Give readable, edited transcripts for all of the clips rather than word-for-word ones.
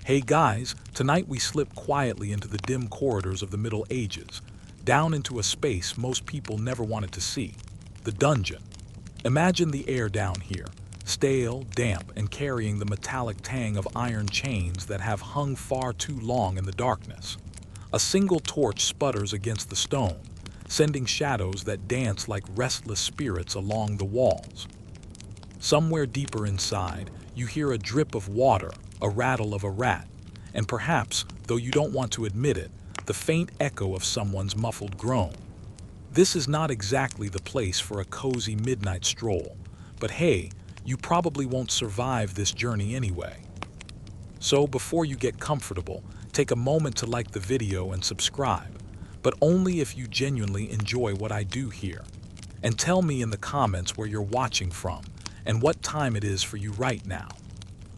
Hey guys, tonight we slip quietly into the dim corridors of the Middle Ages, down into a space most people never wanted to see, the dungeon. Imagine the air down here, stale, damp, and carrying the metallic tang of iron chains that have hung far too long in the darkness. A single torch sputters against the stone, sending shadows that dance like restless spirits along the walls. Somewhere deeper inside, you hear a drip of water, a rattle of a rat, and perhaps, though you don't want to admit it, the faint echo of someone's muffled groan. This is not exactly the place for a cozy midnight stroll, but hey, you probably won't survive this journey anyway. So before you get comfortable, take a moment to like the video and subscribe, but only if you genuinely enjoy what I do here. And tell me in the comments where you're watching from and what time it is for you right now.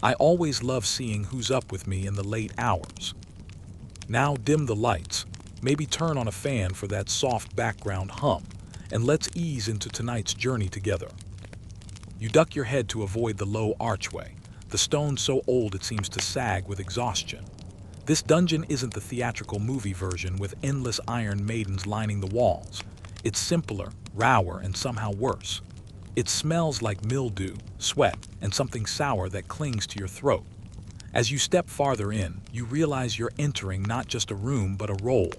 I always love seeing who's up with me in the late hours. Now dim the lights, maybe turn on a fan for that soft background hum, and let's ease into tonight's journey together. You duck your head to avoid the low archway, the stone so old it seems to sag with exhaustion. This dungeon isn't the theatrical movie version with endless iron maidens lining the walls. It's simpler, rower, and somehow worse. It smells like mildew, sweat, and something sour that clings to your throat. As you step farther in, you realize you're entering not just a room but a role.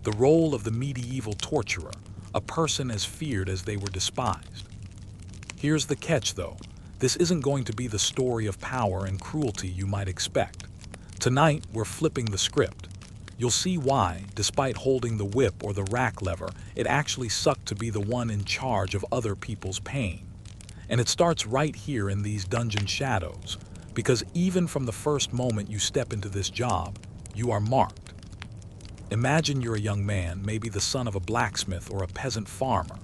The role of the medieval torturer, a person as feared as they were despised. Here's the catch though, this isn't going to be the story of power and cruelty you might expect. Tonight, we're flipping the script. You'll see why, despite holding the whip or the rack lever, it actually sucked to be the one in charge of other people's pain. And it starts right here in these dungeon shadows, because even from the first moment you step into this job, you are marked. Imagine you're a young man, maybe the son of a blacksmith or a peasant farmer.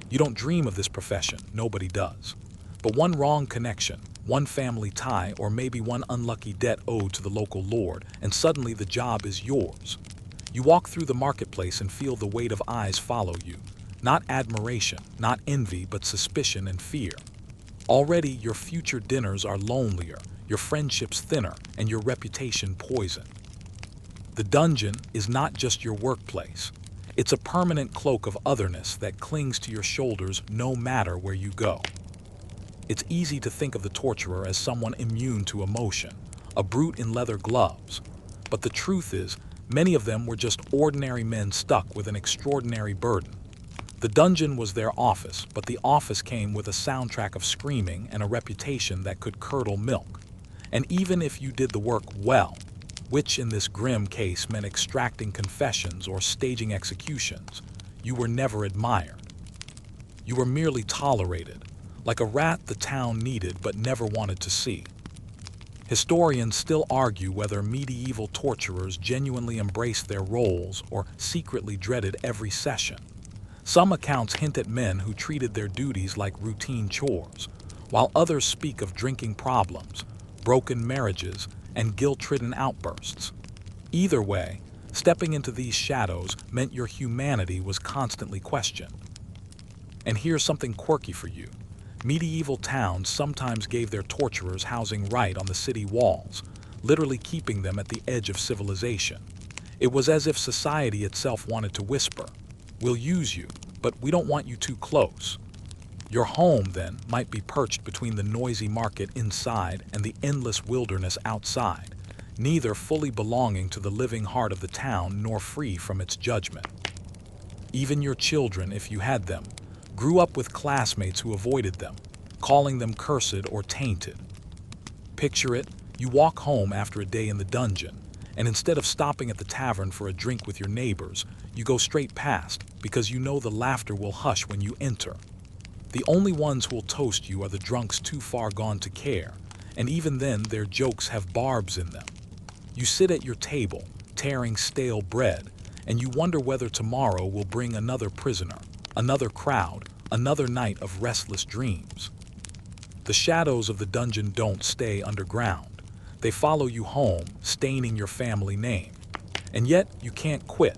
You don't dream of this profession, nobody does. But one wrong connection, one family tie, or maybe one unlucky debt owed to the local lord, and suddenly the job is yours. You walk through the marketplace and feel the weight of eyes follow you. Not admiration, not envy, but suspicion and fear. Already your future dinners are lonelier, your friendships thinner, and your reputation poisoned. The dungeon is not just your workplace. It's a permanent cloak of otherness that clings to your shoulders no matter where you go. It's easy to think of the torturer as someone immune to emotion, a brute in leather gloves. But the truth is, many of them were just ordinary men stuck with an extraordinary burden. The dungeon was their office, but the office came with a soundtrack of screaming and a reputation that could curdle milk. And even if you did the work well, which in this grim case meant extracting confessions or staging executions, you were never admired. You were merely tolerated, like a rat the town needed but never wanted to see. Historians still argue whether medieval torturers genuinely embraced their roles or secretly dreaded every session. Some accounts hint at men who treated their duties like routine chores, while others speak of drinking problems, broken marriages, and guilt-ridden outbursts. Either way, stepping into these shadows meant your humanity was constantly questioned. And here's something quirky for you. Medieval towns sometimes gave their torturers housing right on the city walls, literally keeping them at the edge of civilization. It was as if society itself wanted to whisper, "We'll use you, but we don't want you too close." Your home, then, might be perched between the noisy market inside and the endless wilderness outside, neither fully belonging to the living heart of the town nor free from its judgment. Even your children, if you had them, grew up with classmates who avoided them, calling them cursed or tainted. Picture it, you walk home after a day in the dungeon, and instead of stopping at the tavern for a drink with your neighbors, you go straight past because you know the laughter will hush when you enter. The only ones who will toast you are the drunks too far gone to care, and even then their jokes have barbs in them. You sit at your table, tearing stale bread, and you wonder whether tomorrow will bring another prisoner, another crowd, another night of restless dreams. The shadows of the dungeon don't stay underground. They follow you home, staining your family name. And yet, you can't quit.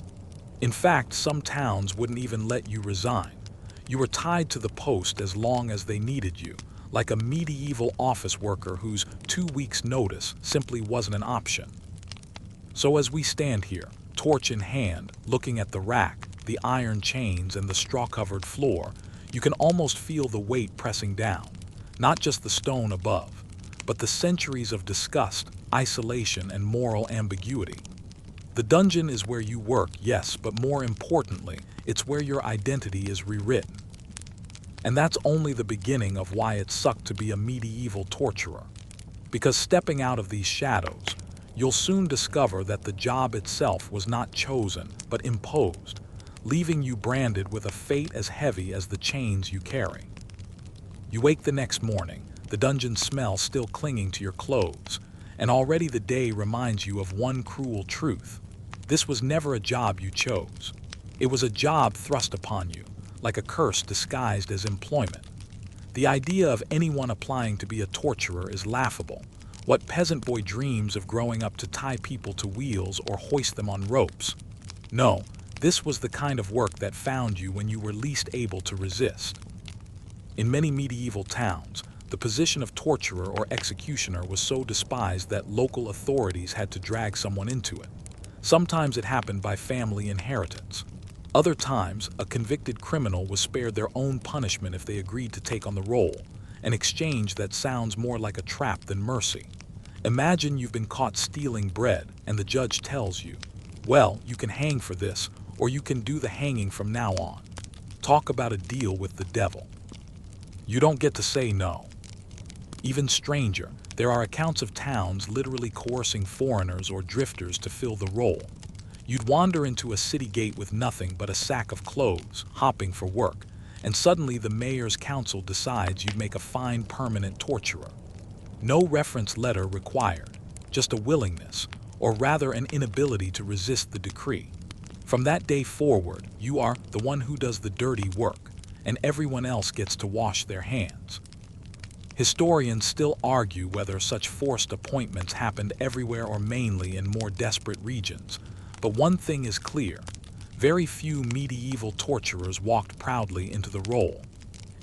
In fact, some towns wouldn't even let you resign. You were tied to the post as long as they needed you, like a medieval office worker whose 2 weeks' notice simply wasn't an option. So as we stand here, torch in hand, looking at the rack, the iron chains, and the straw-covered floor, you can almost feel the weight pressing down, not just the stone above, but the centuries of disgust, isolation, and moral ambiguity. The dungeon is where you work, yes, but more importantly, it's where your identity is rewritten. And that's only the beginning of why it sucked to be a medieval torturer. Because stepping out of these shadows, you'll soon discover that the job itself was not chosen, but imposed, leaving you branded with a fate as heavy as the chains you carry. You wake the next morning, the dungeon smell still clinging to your clothes, and already the day reminds you of one cruel truth. This was never a job you chose. It was a job thrust upon you, like a curse disguised as employment. The idea of anyone applying to be a torturer is laughable. What peasant boy dreams of growing up to tie people to wheels or hoist them on ropes? No, this was the kind of work that found you when you were least able to resist. In many medieval towns, the position of torturer or executioner was so despised that local authorities had to drag someone into it. Sometimes it happened by family inheritance. Other times, a convicted criminal was spared their own punishment if they agreed to take on the role, an exchange that sounds more like a trap than mercy. Imagine you've been caught stealing bread, and the judge tells you, well, you can hang for this, or you can do the hanging from now on. Talk about a deal with the devil. You don't get to say no. Even stranger, there are accounts of towns literally coercing foreigners or drifters to fill the role. You'd wander into a city gate with nothing but a sack of clothes, hopping for work, and suddenly the mayor's council decides you'd make a fine permanent torturer. No reference letter required, just a willingness, or rather an inability to resist the decree. From that day forward, you are the one who does the dirty work, and everyone else gets to wash their hands. Historians still argue whether such forced appointments happened everywhere or mainly in more desperate regions, but one thing is clear: very few medieval torturers walked proudly into the role.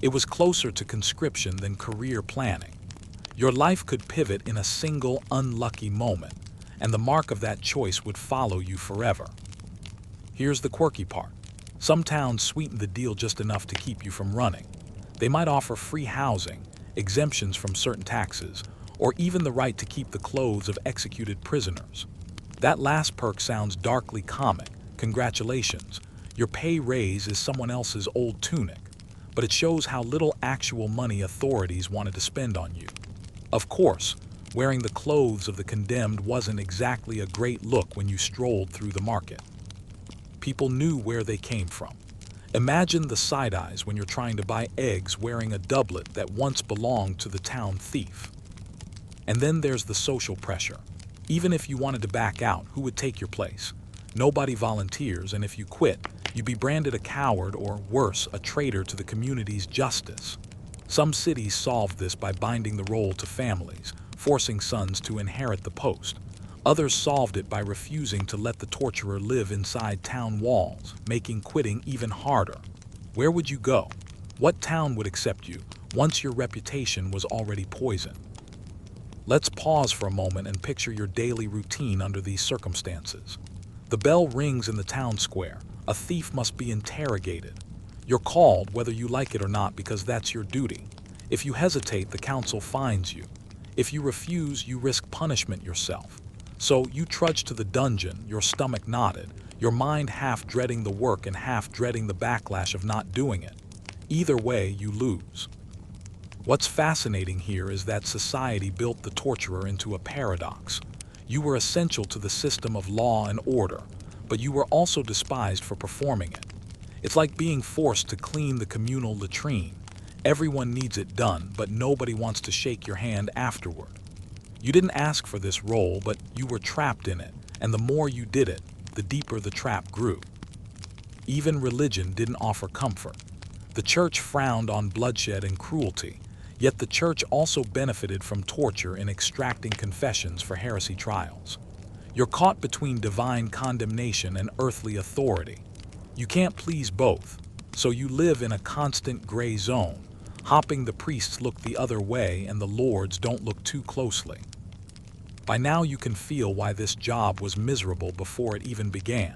It was closer to conscription than career planning. Your life could pivot in a single unlucky moment, and the mark of that choice would follow you forever. Here's the quirky part. Some towns sweeten the deal just enough to keep you from running. They might offer free housing, exemptions from certain taxes, or even the right to keep the clothes of executed prisoners. That last perk sounds darkly comic. Congratulations, your pay raise is someone else's old tunic, but it shows how little actual money authorities wanted to spend on you. Of course, wearing the clothes of the condemned wasn't exactly a great look when you strolled through the market. People knew where they came from. Imagine the side eyes when you're trying to buy eggs wearing a doublet that once belonged to the town thief. And then there's the social pressure. Even if you wanted to back out, who would take your place? Nobody volunteers, and if you quit, you'd be branded a coward or, worse, a traitor to the community's justice. Some cities solved this by binding the role to families, forcing sons to inherit the post. Others solved it by refusing to let the torturer live inside town walls, making quitting even harder. Where would you go? What town would accept you once your reputation was already poisoned? Let's pause for a moment and picture your daily routine under these circumstances. The bell rings in the town square. A thief must be interrogated. You're called whether you like it or not because that's your duty. If you hesitate, the council fines you. If you refuse, you risk punishment yourself. So you trudge to the dungeon, your stomach knotted, your mind half dreading the work and half dreading the backlash of not doing it. Either way, you lose. What's fascinating here is that society built the torturer into a paradox. You were essential to the system of law and order, but you were also despised for performing it. It's like being forced to clean the communal latrine. Everyone needs it done, but nobody wants to shake your hand afterward. You didn't ask for this role, but you were trapped in it, and the more you did it, the deeper the trap grew. Even religion didn't offer comfort. The church frowned on bloodshed and cruelty, yet the church also benefited from torture in extracting confessions for heresy trials. You're caught between divine condemnation and earthly authority. You can't please both, so you live in a constant gray zone, Hopping, the priests look the other way and the lords don't look too closely. By now you can feel why this job was miserable before it even began.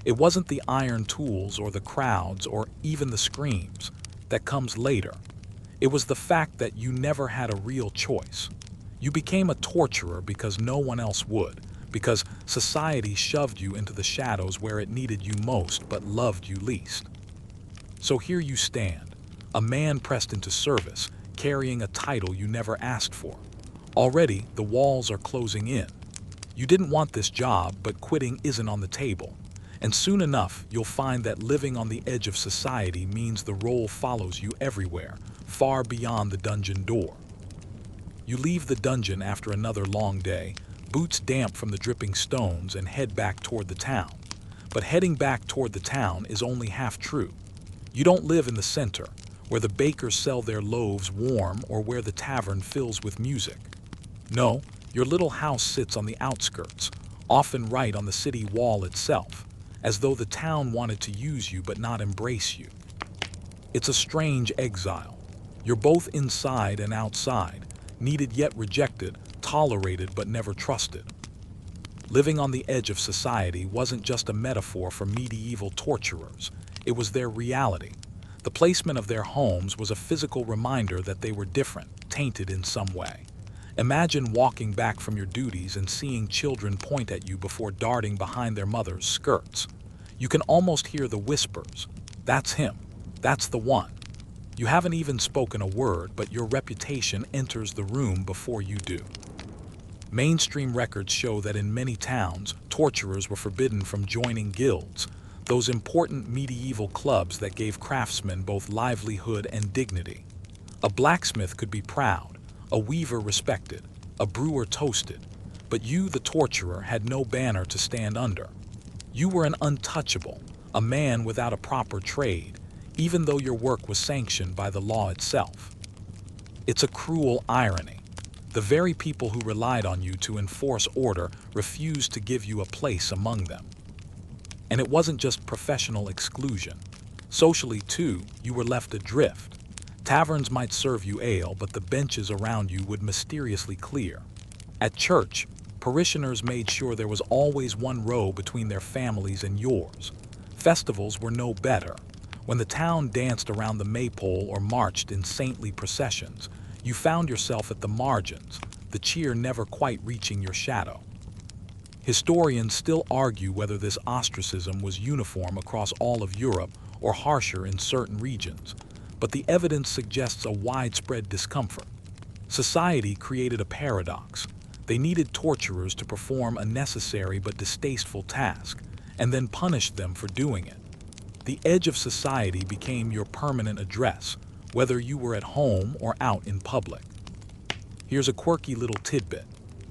It wasn't the iron tools or the crowds or even the screams. That comes later. It was the fact that you never had a real choice. You became a torturer because no one else would, because society shoved you into the shadows where it needed you most but loved you least. So here you stand, a man pressed into service, carrying a title you never asked for. Already, the walls are closing in. You didn't want this job, but quitting isn't on the table. And soon enough, you'll find that living on the edge of society means the role follows you everywhere, far beyond the dungeon door. You leave the dungeon after another long day, boots damp from the dripping stones, and head back toward the town. But heading back toward the town is only half true. You don't live in the center, where the bakers sell their loaves warm or where the tavern fills with music. No, your little house sits on the outskirts, often right on the city wall itself, as though the town wanted to use you but not embrace you. It's a strange exile. You're both inside and outside, needed yet rejected, tolerated but never trusted. Living on the edge of society wasn't just a metaphor for medieval torturers, it was their reality. The placement of their homes was a physical reminder that they were different, tainted in some way. Imagine walking back from your duties and seeing children point at you before darting behind their mothers' skirts. You can almost hear the whispers. That's him. That's the one. You haven't even spoken a word, but your reputation enters the room before you do. Mainstream records show that in many towns, torturers were forbidden from joining guilds, those important medieval clubs that gave craftsmen both livelihood and dignity. A blacksmith could be proud, a weaver respected, a brewer toasted, but you, the torturer, had no banner to stand under. You were an untouchable, a man without a proper trade, even though your work was sanctioned by the law itself. It's a cruel irony. The very people who relied on you to enforce order refused to give you a place among them. And it wasn't just professional exclusion. Socially, too, you were left adrift. Taverns might serve you ale, but the benches around you would mysteriously clear. At church, parishioners made sure there was always one row between their families and yours. Festivals were no better. When the town danced around the maypole or marched in saintly processions, you found yourself at the margins, the cheer never quite reaching your shadow. Historians still argue whether this ostracism was uniform across all of Europe or harsher in certain regions, but the evidence suggests a widespread discomfort. Society created a paradox. They needed torturers to perform a necessary but distasteful task, and then punished them for doing it. The edge of society became your permanent address, whether you were at home or out in public. Here's a quirky little tidbit.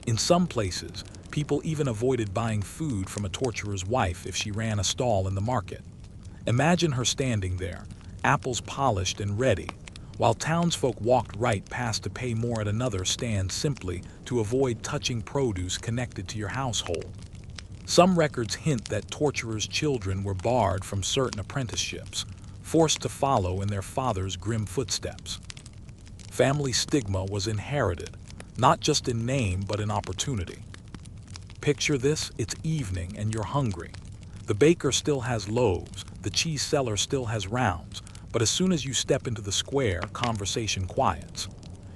In some places, people even avoided buying food from a torturer's wife if she ran a stall in the market. Imagine her standing there, apples polished and ready, while townsfolk walked right past to pay more at another stand simply to avoid touching produce connected to your household. Some records hint that torturers' children were barred from certain apprenticeships, forced to follow in their father's grim footsteps. Family stigma was inherited, not just in name but in opportunity. Picture this, it's evening and you're hungry. The baker still has loaves, the cheese seller still has rounds, but as soon as you step into the square, conversation quiets.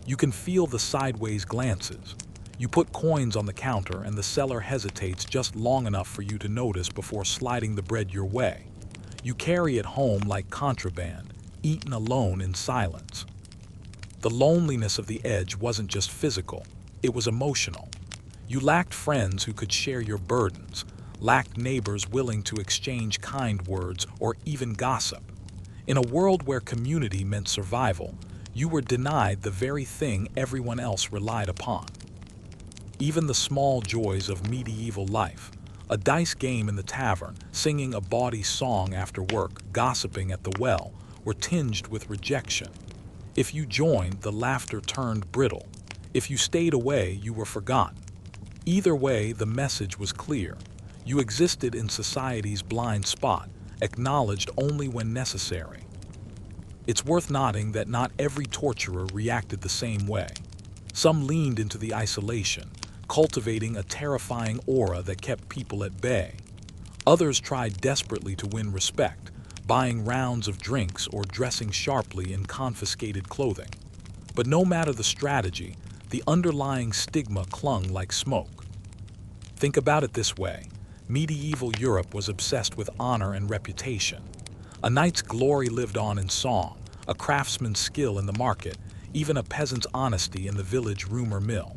You can feel the sideways glances. You put coins on the counter and the seller hesitates just long enough for you to notice before sliding the bread your way. You carry it home like contraband, eaten alone in silence. The loneliness of the edge wasn't just physical, it was emotional. You lacked friends who could share your burdens, lacked neighbors willing to exchange kind words or even gossip. In a world where community meant survival, you were denied the very thing everyone else relied upon. Even the small joys of medieval life, a dice game in the tavern, singing a bawdy song after work, gossiping at the well, were tinged with rejection. If you joined, the laughter turned brittle. If you stayed away, you were forgotten. Either way, the message was clear. You existed in society's blind spot, acknowledged only when necessary. It's worth noting that not every torturer reacted the same way. Some leaned into the isolation, cultivating a terrifying aura that kept people at bay. Others tried desperately to win respect, buying rounds of drinks or dressing sharply in confiscated clothing. But no matter the strategy, the underlying stigma clung like smoke. Think about it this way. Medieval Europe was obsessed with honor and reputation. A knight's glory lived on in song, a craftsman's skill in the market, even a peasant's honesty in the village rumor mill.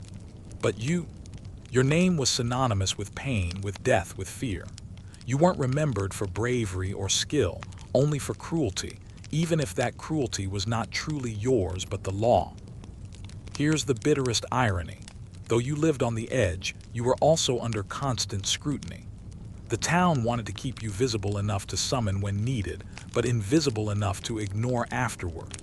But your name was synonymous with pain, with death, with fear. You weren't remembered for bravery or skill, only for cruelty, even if that cruelty was not truly yours but the law. Here's the bitterest irony. Though you lived on the edge, you were also under constant scrutiny. The town wanted to keep you visible enough to summon when needed, but invisible enough to ignore afterward.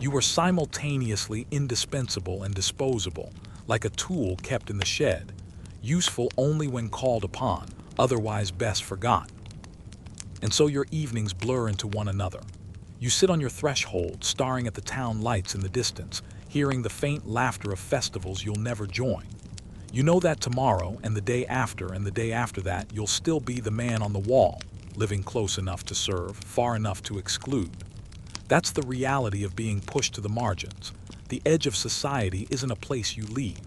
You were simultaneously indispensable and disposable, like a tool kept in the shed, useful only when called upon, otherwise best forgotten. And so your evenings blur into one another. You sit on your threshold, staring at the town lights in the distance, hearing the faint laughter of festivals you'll never join. You know that tomorrow and the day after and the day after that you'll still be the man on the wall, living close enough to serve, far enough to exclude. That's the reality of being pushed to the margins. The edge of society isn't a place you leave.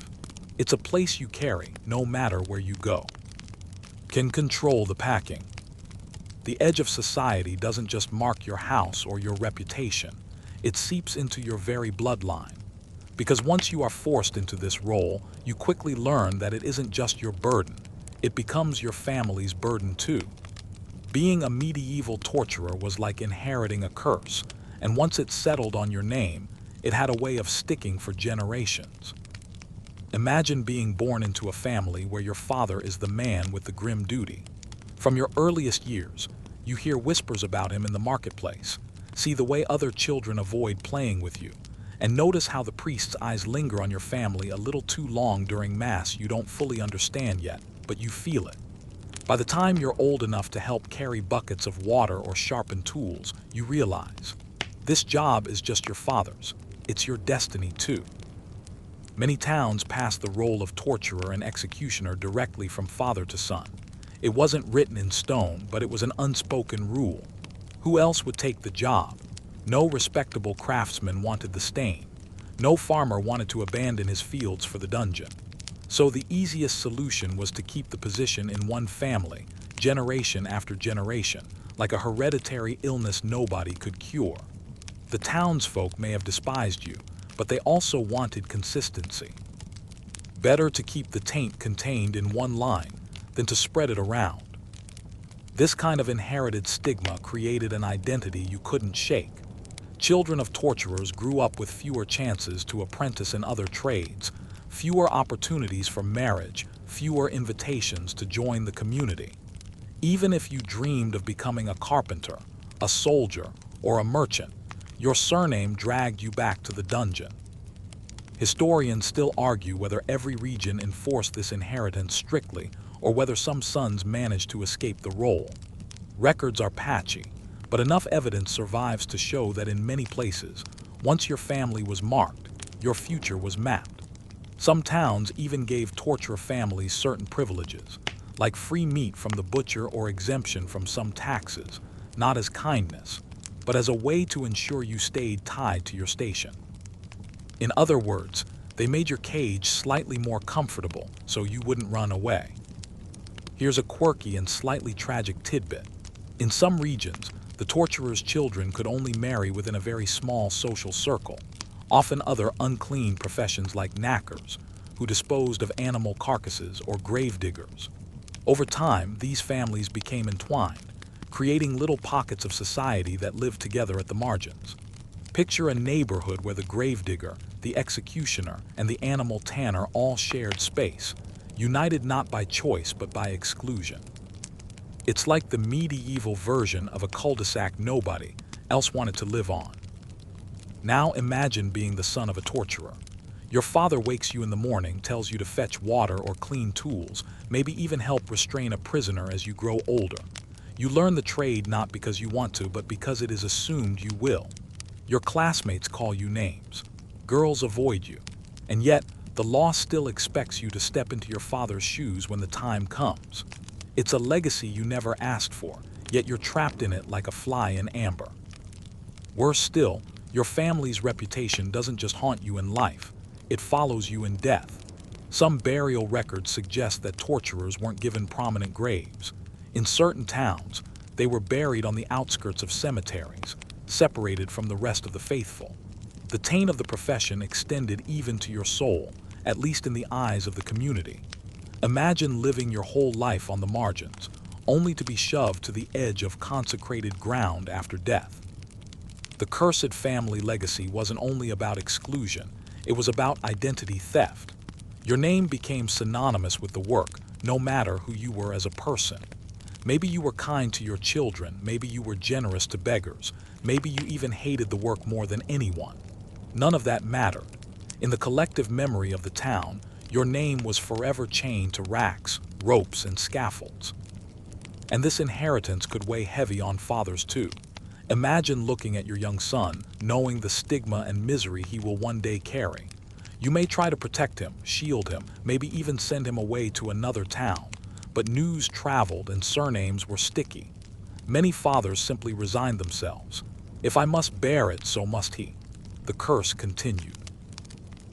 It's a place you carry, no matter where you go. Can control the packing. The edge of society doesn't just mark your house or your reputation. It seeps into your very bloodline. Because once you are forced into this role, you quickly learn that it isn't just your burden. It becomes your family's burden too. Being a medieval torturer was like inheriting a curse, and once it settled on your name, it had a way of sticking for generations. Imagine being born into a family where your father is the man with the grim duty. From your earliest years, you hear whispers about him in the marketplace, see the way other children avoid playing with you, and notice how the priest's eyes linger on your family a little too long during Mass. You don't fully understand yet, but you feel it. By the time you're old enough to help carry buckets of water or sharpen tools, you realize this job is just your father's. It's your destiny too. Many towns passed the role of torturer and executioner directly from father to son. It wasn't written in stone, but it was an unspoken rule. Who else would take the job? No respectable craftsman wanted the stain. No farmer wanted to abandon his fields for the dungeon. So the easiest solution was to keep the position in one family, generation after generation, like a hereditary illness nobody could cure. The townsfolk may have despised you, but they also wanted consistency. Better to keep the taint contained in one line than to spread it around. This kind of inherited stigma created an identity you couldn't shake. Children of torturers grew up with fewer chances to apprentice in other trades, fewer opportunities for marriage, fewer invitations to join the community. Even if you dreamed of becoming a carpenter, a soldier, or a merchant, your surname dragged you back to the dungeon. Historians still argue whether every region enforced this inheritance strictly or whether some sons managed to escape the role. Records are patchy, but enough evidence survives to show that in many places, once your family was marked, your future was mapped. Some towns even gave torturer families certain privileges, like free meat from the butcher or exemption from some taxes, not as kindness, but as a way to ensure you stayed tied to your station. In other words, they made your cage slightly more comfortable so you wouldn't run away. Here's a quirky and slightly tragic tidbit. In some regions, the torturer's children could only marry within a very small social circle, often other unclean professions like knackers, who disposed of animal carcasses, or grave diggers. Over time, these families became entwined, creating little pockets of society that lived together at the margins. Picture a neighborhood where the gravedigger, the executioner, and the animal tanner all shared space, united not by choice but by exclusion. It's like the medieval version of a cul-de-sac nobody else wanted to live on. Now imagine being the son of a torturer. Your father wakes you in the morning, tells you to fetch water or clean tools, maybe even help restrain a prisoner as you grow older. You learn the trade not because you want to, but because it is assumed you will. Your classmates call you names. Girls avoid you. And yet, the law still expects you to step into your father's shoes when the time comes. It's a legacy you never asked for, yet you're trapped in it like a fly in amber. Worse still, your family's reputation doesn't just haunt you in life, it follows you in death. Some burial records suggest that torturers weren't given prominent graves. In certain towns, they were buried on the outskirts of cemeteries, separated from the rest of the faithful. The taint of the profession extended even to your soul, at least in the eyes of the community. Imagine living your whole life on the margins, only to be shoved to the edge of consecrated ground after death. The cursed family legacy wasn't only about exclusion, it was about identity theft. Your name became synonymous with the work, no matter who you were as a person. Maybe you were kind to your children, maybe you were generous to beggars, maybe you even hated the work more than anyone. None of that mattered. In the collective memory of the town, your name was forever chained to racks, ropes, and scaffolds. And this inheritance could weigh heavy on fathers too. Imagine looking at your young son, knowing the stigma and misery he will one day carry. You may try to protect him, shield him, maybe even send him away to another town. But news traveled and surnames were sticky. Many fathers simply resigned themselves. If I must bear it, so must he. The curse continued.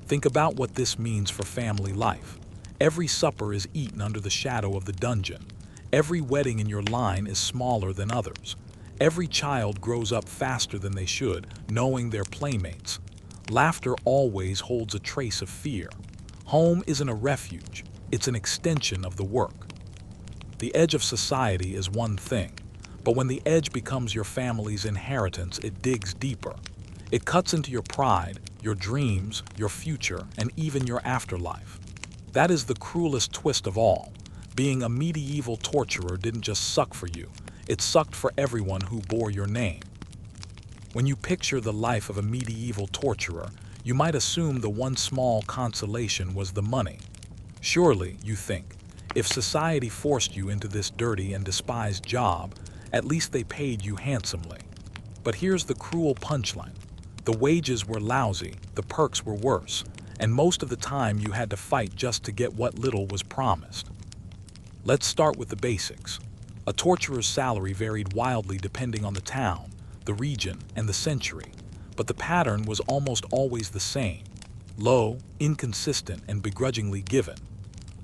Think about what this means for family life. Every supper is eaten under the shadow of the dungeon. Every wedding in your line is smaller than others. Every child grows up faster than they should, knowing their playmates. Laughter always holds a trace of fear. Home isn't a refuge, it's an extension of the work. The edge of society is one thing, but when the edge becomes your family's inheritance, it digs deeper. It cuts into your pride, your dreams, your future, and even your afterlife. That is the cruelest twist of all. Being a medieval torturer didn't just suck for you, it sucked for everyone who bore your name. When you picture the life of a medieval torturer, you might assume the one small consolation was the money. Surely, you think, if society forced you into this dirty and despised job, at least they paid you handsomely. But here's the cruel punchline. The wages were lousy, the perks were worse, and most of the time you had to fight just to get what little was promised. Let's start with the basics. A torturer's salary varied wildly depending on the town, the region, and the century, but the pattern was almost always the same: low, inconsistent, and begrudgingly given.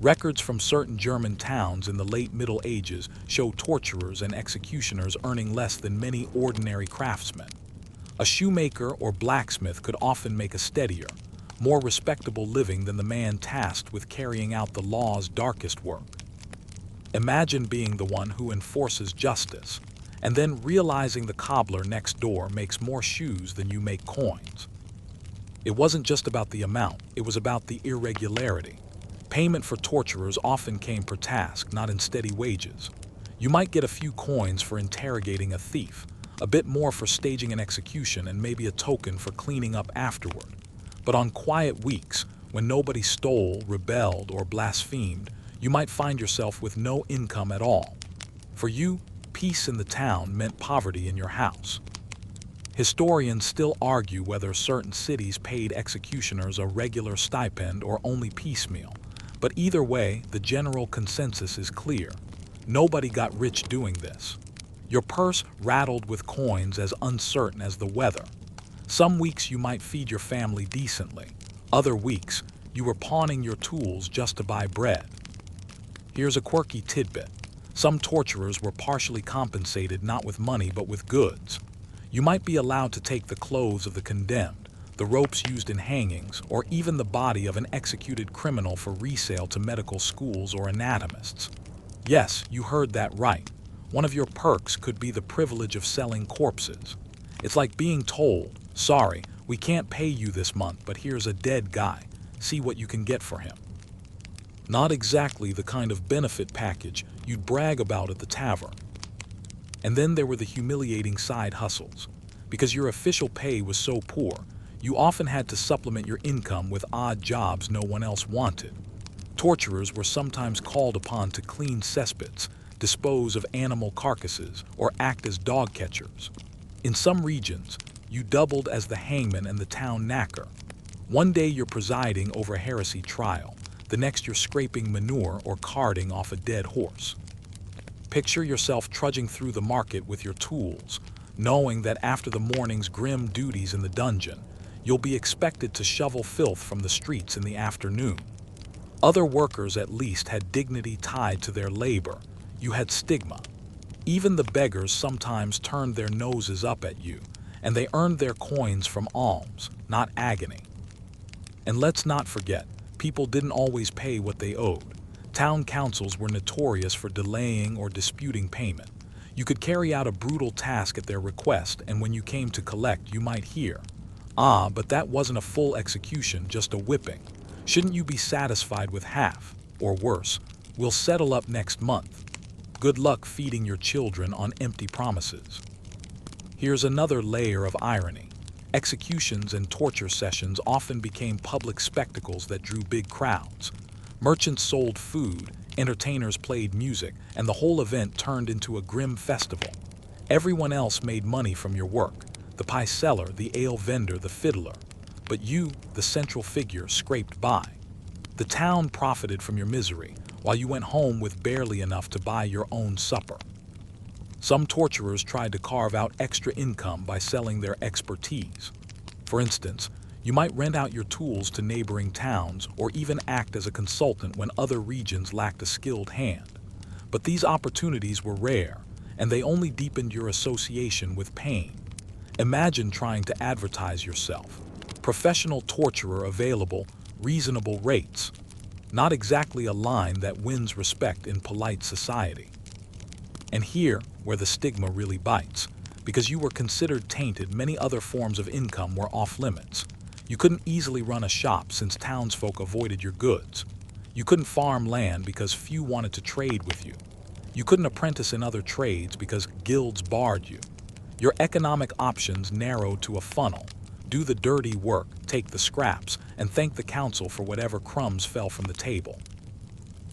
Records from certain German towns in the late Middle Ages show torturers and executioners earning less than many ordinary craftsmen. A shoemaker or blacksmith could often make a steadier, more respectable living than the man tasked with carrying out the law's darkest work. Imagine being the one who enforces justice, and then realizing the cobbler next door makes more shoes than you make coins. It wasn't just about the amount, it was about the irregularity. Payment for torturers often came per task, not in steady wages. You might get a few coins for interrogating a thief, a bit more for staging an execution, and maybe a token for cleaning up afterward. But on quiet weeks, when nobody stole, rebelled, or blasphemed, you might find yourself with no income at all. For you, peace in the town meant poverty in your house. Historians still argue whether certain cities paid executioners a regular stipend or only piecemeal. But either way, the general consensus is clear. Nobody got rich doing this. Your purse rattled with coins as uncertain as the weather. Some weeks you might feed your family decently. Other weeks, you were pawning your tools just to buy bread. Here's a quirky tidbit. Some torturers were partially compensated not with money but with goods. You might be allowed to take the clothes of the condemned, the ropes used in hangings, or even the body of an executed criminal for resale to medical schools or anatomists. Yes, you heard that right. One of your perks could be the privilege of selling corpses. It's like being told, sorry, we can't pay you this month, but here's a dead guy. See what you can get for him. Not exactly the kind of benefit package you'd brag about at the tavern. And then there were the humiliating side hustles. Because your official pay was so poor, you often had to supplement your income with odd jobs no one else wanted. Torturers were sometimes called upon to clean cesspits, dispose of animal carcasses, or act as dog catchers. In some regions, You doubled as the hangman and the town knacker. One day you're presiding over a heresy trial, the next you're scraping manure or carting off a dead horse. Picture yourself trudging through the market with your tools, knowing that after the morning's grim duties in the dungeon, you'll be expected to shovel filth from the streets in the afternoon. Other workers at least had dignity tied to their labor. You had stigma. Even the beggars sometimes turned their noses up at you, and they earned their coins from alms, not agony. And let's not forget, people didn't always pay what they owed. Town councils were notorious for delaying or disputing payment. You could carry out a brutal task at their request, and when you came to collect, you might hear, "Ah, but that wasn't a full execution, just a whipping. Shouldn't you be satisfied with half? Or worse, we'll settle up next month." Good luck feeding your children on empty promises. Here's another layer of irony. Executions and torture sessions often became public spectacles that drew big crowds. Merchants sold food, entertainers played music, and the whole event turned into a grim festival. Everyone else made money from your work: the pie seller, the ale vendor, the fiddler. But you, the central figure, scraped by. The town profited from your misery, while you went home with barely enough to buy your own supper. Some torturers tried to carve out extra income by selling their expertise. For instance, you might rent out your tools to neighboring towns or even act as a consultant when other regions lacked a skilled hand. But these opportunities were rare, and they only deepened your association with pain. Imagine trying to advertise yourself. Professional torturer available, reasonable rates. Not exactly a line that wins respect in polite society. And here, where the stigma really bites, because you were considered tainted, many other forms of income were off limits. You couldn't easily run a shop since townsfolk avoided your goods. You couldn't farm land because few wanted to trade with you. You couldn't apprentice in other trades because guilds barred you. Your economic options narrowed to a funnel. Do the dirty work, take the scraps, and thank the council for whatever crumbs fell from the table.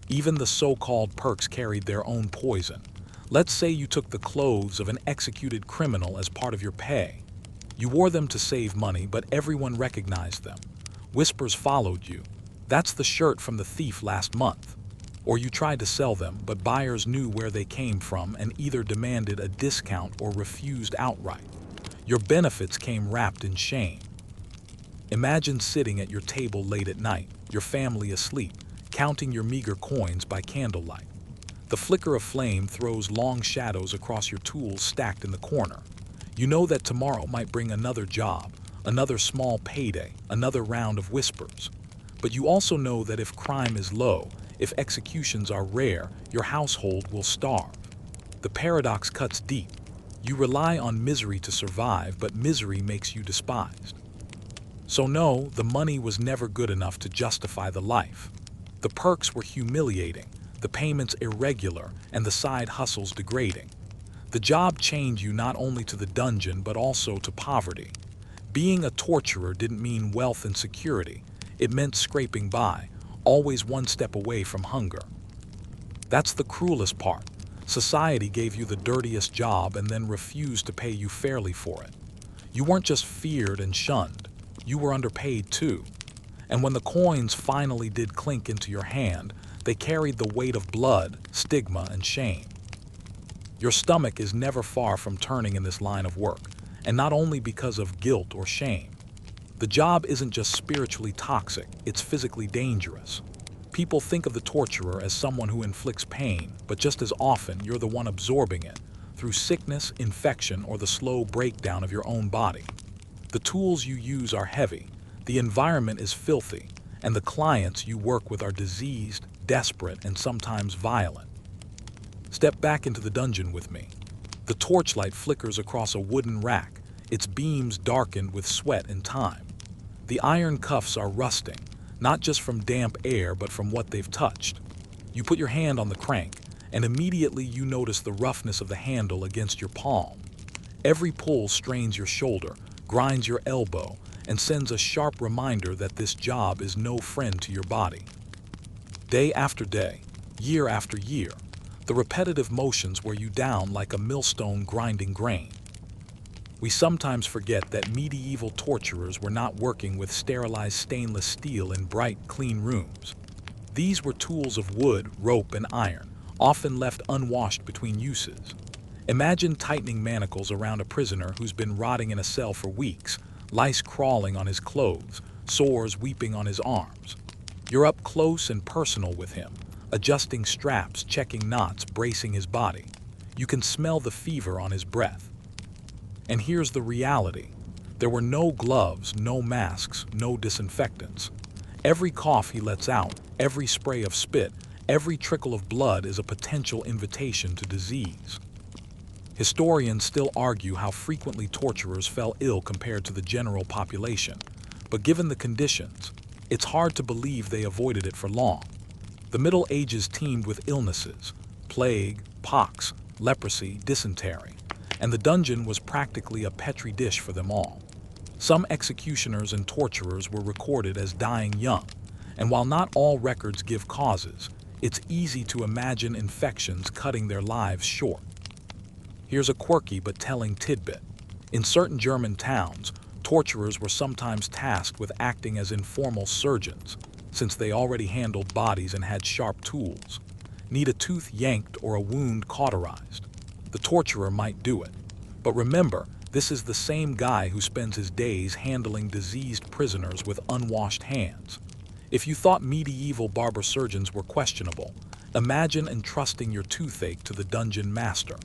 Even the so-called perks carried their own poison. Let's say you took the clothes of an executed criminal as part of your pay. You wore them to save money, but everyone recognized them. Whispers followed you. "That's the shirt from the thief last month." Or you tried to sell them, but buyers knew where they came from and either demanded a discount or refused outright. Your benefits came wrapped in shame. Imagine sitting at your table late at night, your family asleep, counting your meager coins by candlelight. The flicker of flame throws long shadows across your tools stacked in the corner. You know that tomorrow might bring another job, another small payday, another round of whispers. But you also know that if crime is low, if executions are rare, your household will starve. The paradox cuts deep. You rely on misery to survive, but misery makes you despised. So no, the money was never good enough to justify the life. The perks were humiliating, the payments irregular, and the side hustles degrading. The job chained you not only to the dungeon but also to poverty. Being a torturer didn't mean wealth and security. It meant scraping by, always one step away from hunger. That's the cruelest part. Society gave you the dirtiest job and then refused to pay you fairly for it. You weren't just feared and shunned, you were underpaid too. And when the coins finally did clink into your hand, they carried the weight of blood, stigma, and shame. Your stomach is never far from turning in this line of work, and not only because of guilt or shame. The job isn't just spiritually toxic, it's physically dangerous. People think of the torturer as someone who inflicts pain, but just as often you're the one absorbing it, through sickness, infection, or the slow breakdown of your own body. The tools you use are heavy, the environment is filthy, and the clients you work with are diseased, desperate, and sometimes violent. Step back into the dungeon with me. The torchlight flickers across a wooden rack, its beams darkened with sweat and time. The iron cuffs are rusting, not just from damp air but from what they've touched. You put your hand on the crank, and immediately you notice the roughness of the handle against your palm. Every pull strains your shoulder, grinds your elbow, and sends a sharp reminder that this job is no friend to your body. Day after day, year after year, the repetitive motions wear you down like a millstone grinding grain. We sometimes forget that medieval torturers were not working with sterilized stainless steel in bright, clean rooms. These were tools of wood, rope, and iron, often left unwashed between uses. Imagine tightening manacles around a prisoner who's been rotting in a cell for weeks, lice crawling on his clothes, sores weeping on his arms. You're up close and personal with him, adjusting straps, checking knots, bracing his body. You can smell the fever on his breath. And here's the reality. There were no gloves, no masks, no disinfectants. Every cough he lets out, every spray of spit, every trickle of blood is a potential invitation to disease. Historians still argue how frequently torturers fell ill compared to the general population, but given the conditions, it's hard to believe they avoided it for long. The Middle Ages teemed with illnesses: plague, pox, leprosy, dysentery, and the dungeon was practically a petri dish for them all. Some executioners and torturers were recorded as dying young, and while not all records give causes, it's easy to imagine infections cutting their lives short. Here's a quirky but telling tidbit. In certain German towns, torturers were sometimes tasked with acting as informal surgeons, since they already handled bodies and had sharp tools. Need a tooth yanked or a wound cauterized? The torturer might do it. But remember, this is the same guy who spends his days handling diseased prisoners with unwashed hands. If you thought medieval barber surgeons were questionable, imagine entrusting your toothache to the dungeon master.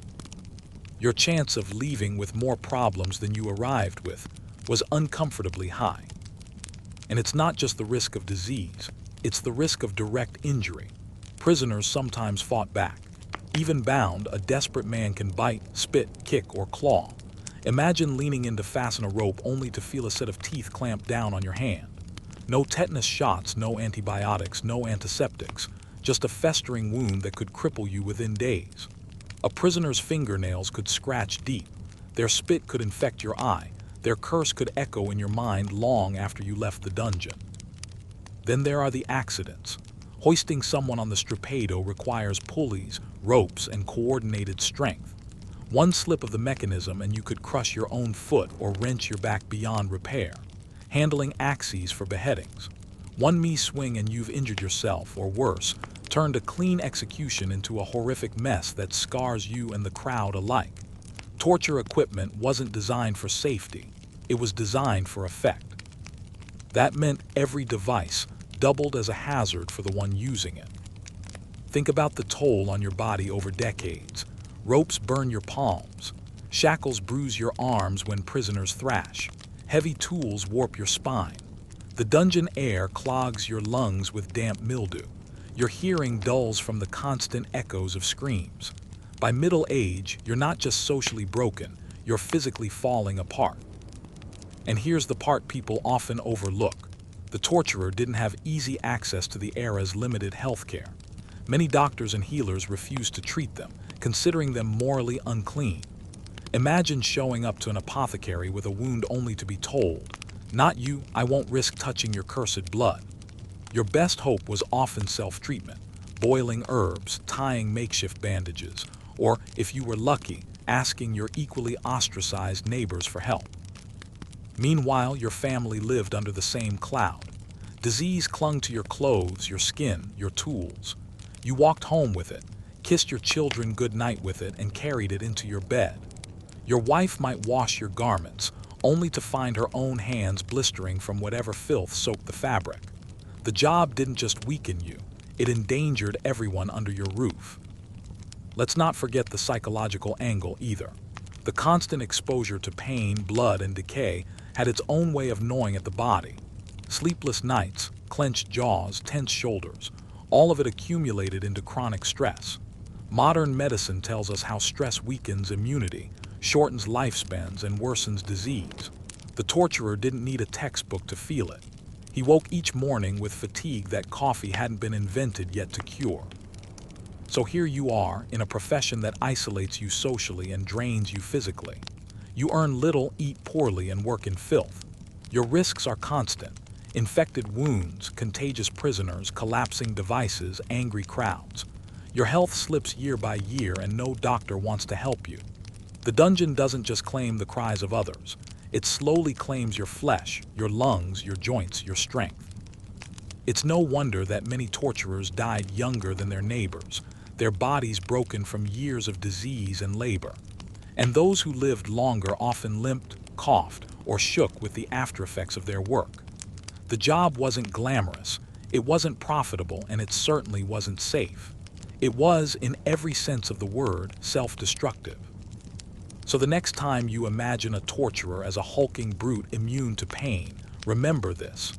Your chance of leaving with more problems than you arrived with was uncomfortably high. And it's not just the risk of disease, it's the risk of direct injury. Prisoners sometimes fought back. Even bound, a desperate man can bite, spit, kick, or claw. Imagine leaning in to fasten a rope only to feel a set of teeth clamp down on your hand. No tetanus shots, no antibiotics, no antiseptics, just a festering wound that could cripple you within days. A prisoner's fingernails could scratch deep. Their spit could infect your eye. Their curse could echo in your mind long after you left the dungeon. Then there are the accidents. Hoisting someone on the strapado requires pulleys, ropes, and coordinated strength. One slip of the mechanism and you could crush your own foot or wrench your back beyond repair. Handling axes for beheadings. One swing and you've injured yourself, or worse, turned a clean execution into a horrific mess that scars you and the crowd alike. Torture equipment wasn't designed for safety, it was designed for effect. That meant every device doubled as a hazard for the one using it. Think about the toll on your body over decades. Ropes burn your palms. Shackles bruise your arms when prisoners thrash. Heavy tools warp your spine. The dungeon air clogs your lungs with damp mildew. Your hearing dulls from the constant echoes of screams. By middle age, you're not just socially broken, you're physically falling apart. And here's the part people often overlook. The torturer didn't have easy access to the era's limited health care. Many doctors and healers refused to treat them, considering them morally unclean. Imagine showing up to an apothecary with a wound only to be told, "Not you, I won't risk touching your cursed blood." Your best hope was often self-treatment, boiling herbs, tying makeshift bandages, or, if you were lucky, asking your equally ostracized neighbors for help. Meanwhile, your family lived under the same cloud. Disease clung to your clothes, your skin, your tools. You walked home with it, kissed your children goodnight with it, and carried it into your bed. Your wife might wash your garments, only to find her own hands blistering from whatever filth soaked the fabric. The job didn't just weaken you, it endangered everyone under your roof. Let's not forget the psychological angle either. The constant exposure to pain, blood, and decay had its own way of gnawing at the body. Sleepless nights, clenched jaws, tense shoulders, all of it accumulated into chronic stress. Modern medicine tells us how stress weakens immunity, shortens lifespans, and worsens disease. The torturer didn't need a textbook to feel it. He woke each morning with fatigue that coffee hadn't been invented yet to cure. So here you are, in a profession that isolates you socially and drains you physically. You earn little, eat poorly, and work in filth. Your risks are constant. Infected wounds, contagious prisoners, collapsing devices, angry crowds. Your health slips year by year and no doctor wants to help you. The dungeon doesn't just claim the cries of others. It slowly claims your flesh, your lungs, your joints, your strength. It's no wonder that many torturers died younger than their neighbors, their bodies broken from years of disease and labor. And those who lived longer often limped, coughed, or shook with the aftereffects of their work. The job wasn't glamorous, it wasn't profitable, and it certainly wasn't safe. It was, in every sense of the word, self-destructive. So the next time you imagine a torturer as a hulking brute immune to pain, remember this.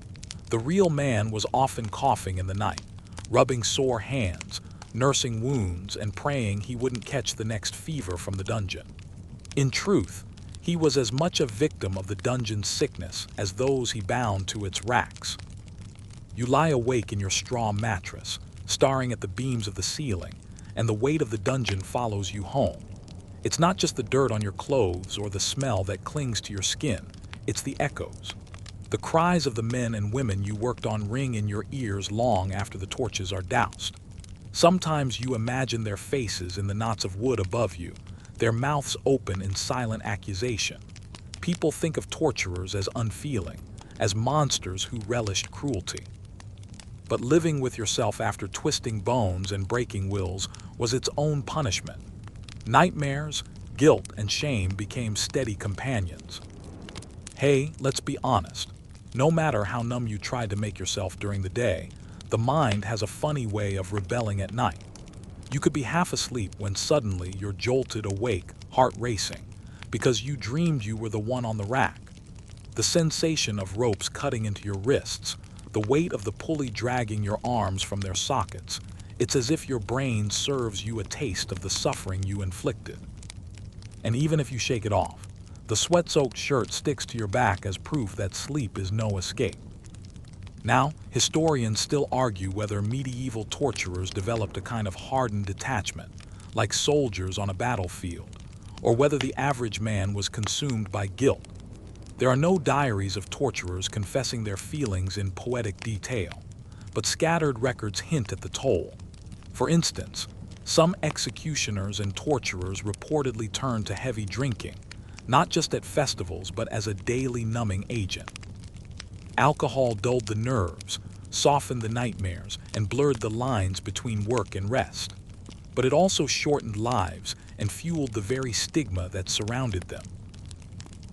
The real man was often coughing in the night, rubbing sore hands, nursing wounds, and praying he wouldn't catch the next fever from the dungeon. In truth, he was as much a victim of the dungeon's sickness as those he bound to its racks. You lie awake in your straw mattress, staring at the beams of the ceiling, and the weight of the dungeon follows you home. It's not just the dirt on your clothes or the smell that clings to your skin, it's the echoes. The cries of the men and women you worked on ring in your ears long after the torches are doused. Sometimes you imagine their faces in the knots of wood above you, their mouths open in silent accusation. People think of torturers as unfeeling, as monsters who relished cruelty. But living with yourself after twisting bones and breaking wills was its own punishment. Nightmares, guilt, and shame became steady companions. Hey, let's be honest. No matter how numb you tried to make yourself during the day, the mind has a funny way of rebelling at night. You could be half asleep when suddenly you're jolted awake, heart racing, because you dreamed you were the one on the rack. The sensation of ropes cutting into your wrists, the weight of the pulley dragging your arms from their sockets, it's as if your brain serves you a taste of the suffering you inflicted. And even if you shake it off, the sweat-soaked shirt sticks to your back as proof that sleep is no escape. Now, historians still argue whether medieval torturers developed a kind of hardened detachment, like soldiers on a battlefield, or whether the average man was consumed by guilt. There are no diaries of torturers confessing their feelings in poetic detail, but scattered records hint at the toll. For instance, some executioners and torturers reportedly turned to heavy drinking, not just at festivals but as a daily numbing agent. Alcohol dulled the nerves, softened the nightmares, and blurred the lines between work and rest. But it also shortened lives and fueled the very stigma that surrounded them.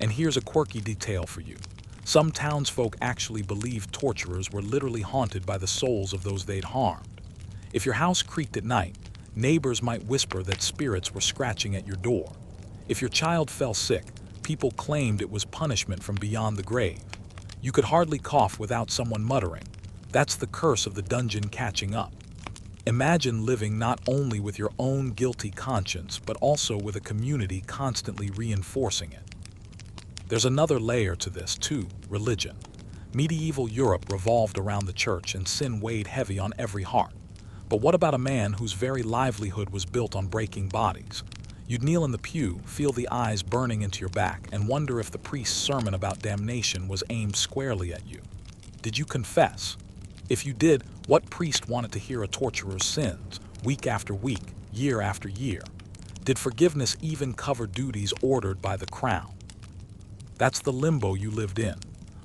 And here's a quirky detail for you. Some townsfolk actually believed torturers were literally haunted by the souls of those they'd harmed. If your house creaked at night, neighbors might whisper that spirits were scratching at your door. If your child fell sick, people claimed it was punishment from beyond the grave. You could hardly cough without someone muttering, "That's the curse of the dungeon catching up." Imagine living not only with your own guilty conscience, but also with a community constantly reinforcing it. There's another layer to this, too: religion. Medieval Europe revolved around the church, and sin weighed heavy on every heart. But what about a man whose very livelihood was built on breaking bodies? You'd kneel in the pew, feel the eyes burning into your back, and wonder if the priest's sermon about damnation was aimed squarely at you. Did you confess? If you did, what priest wanted to hear a torturer's sins, week after week, year after year? Did forgiveness even cover duties ordered by the crown? That's the limbo you lived in,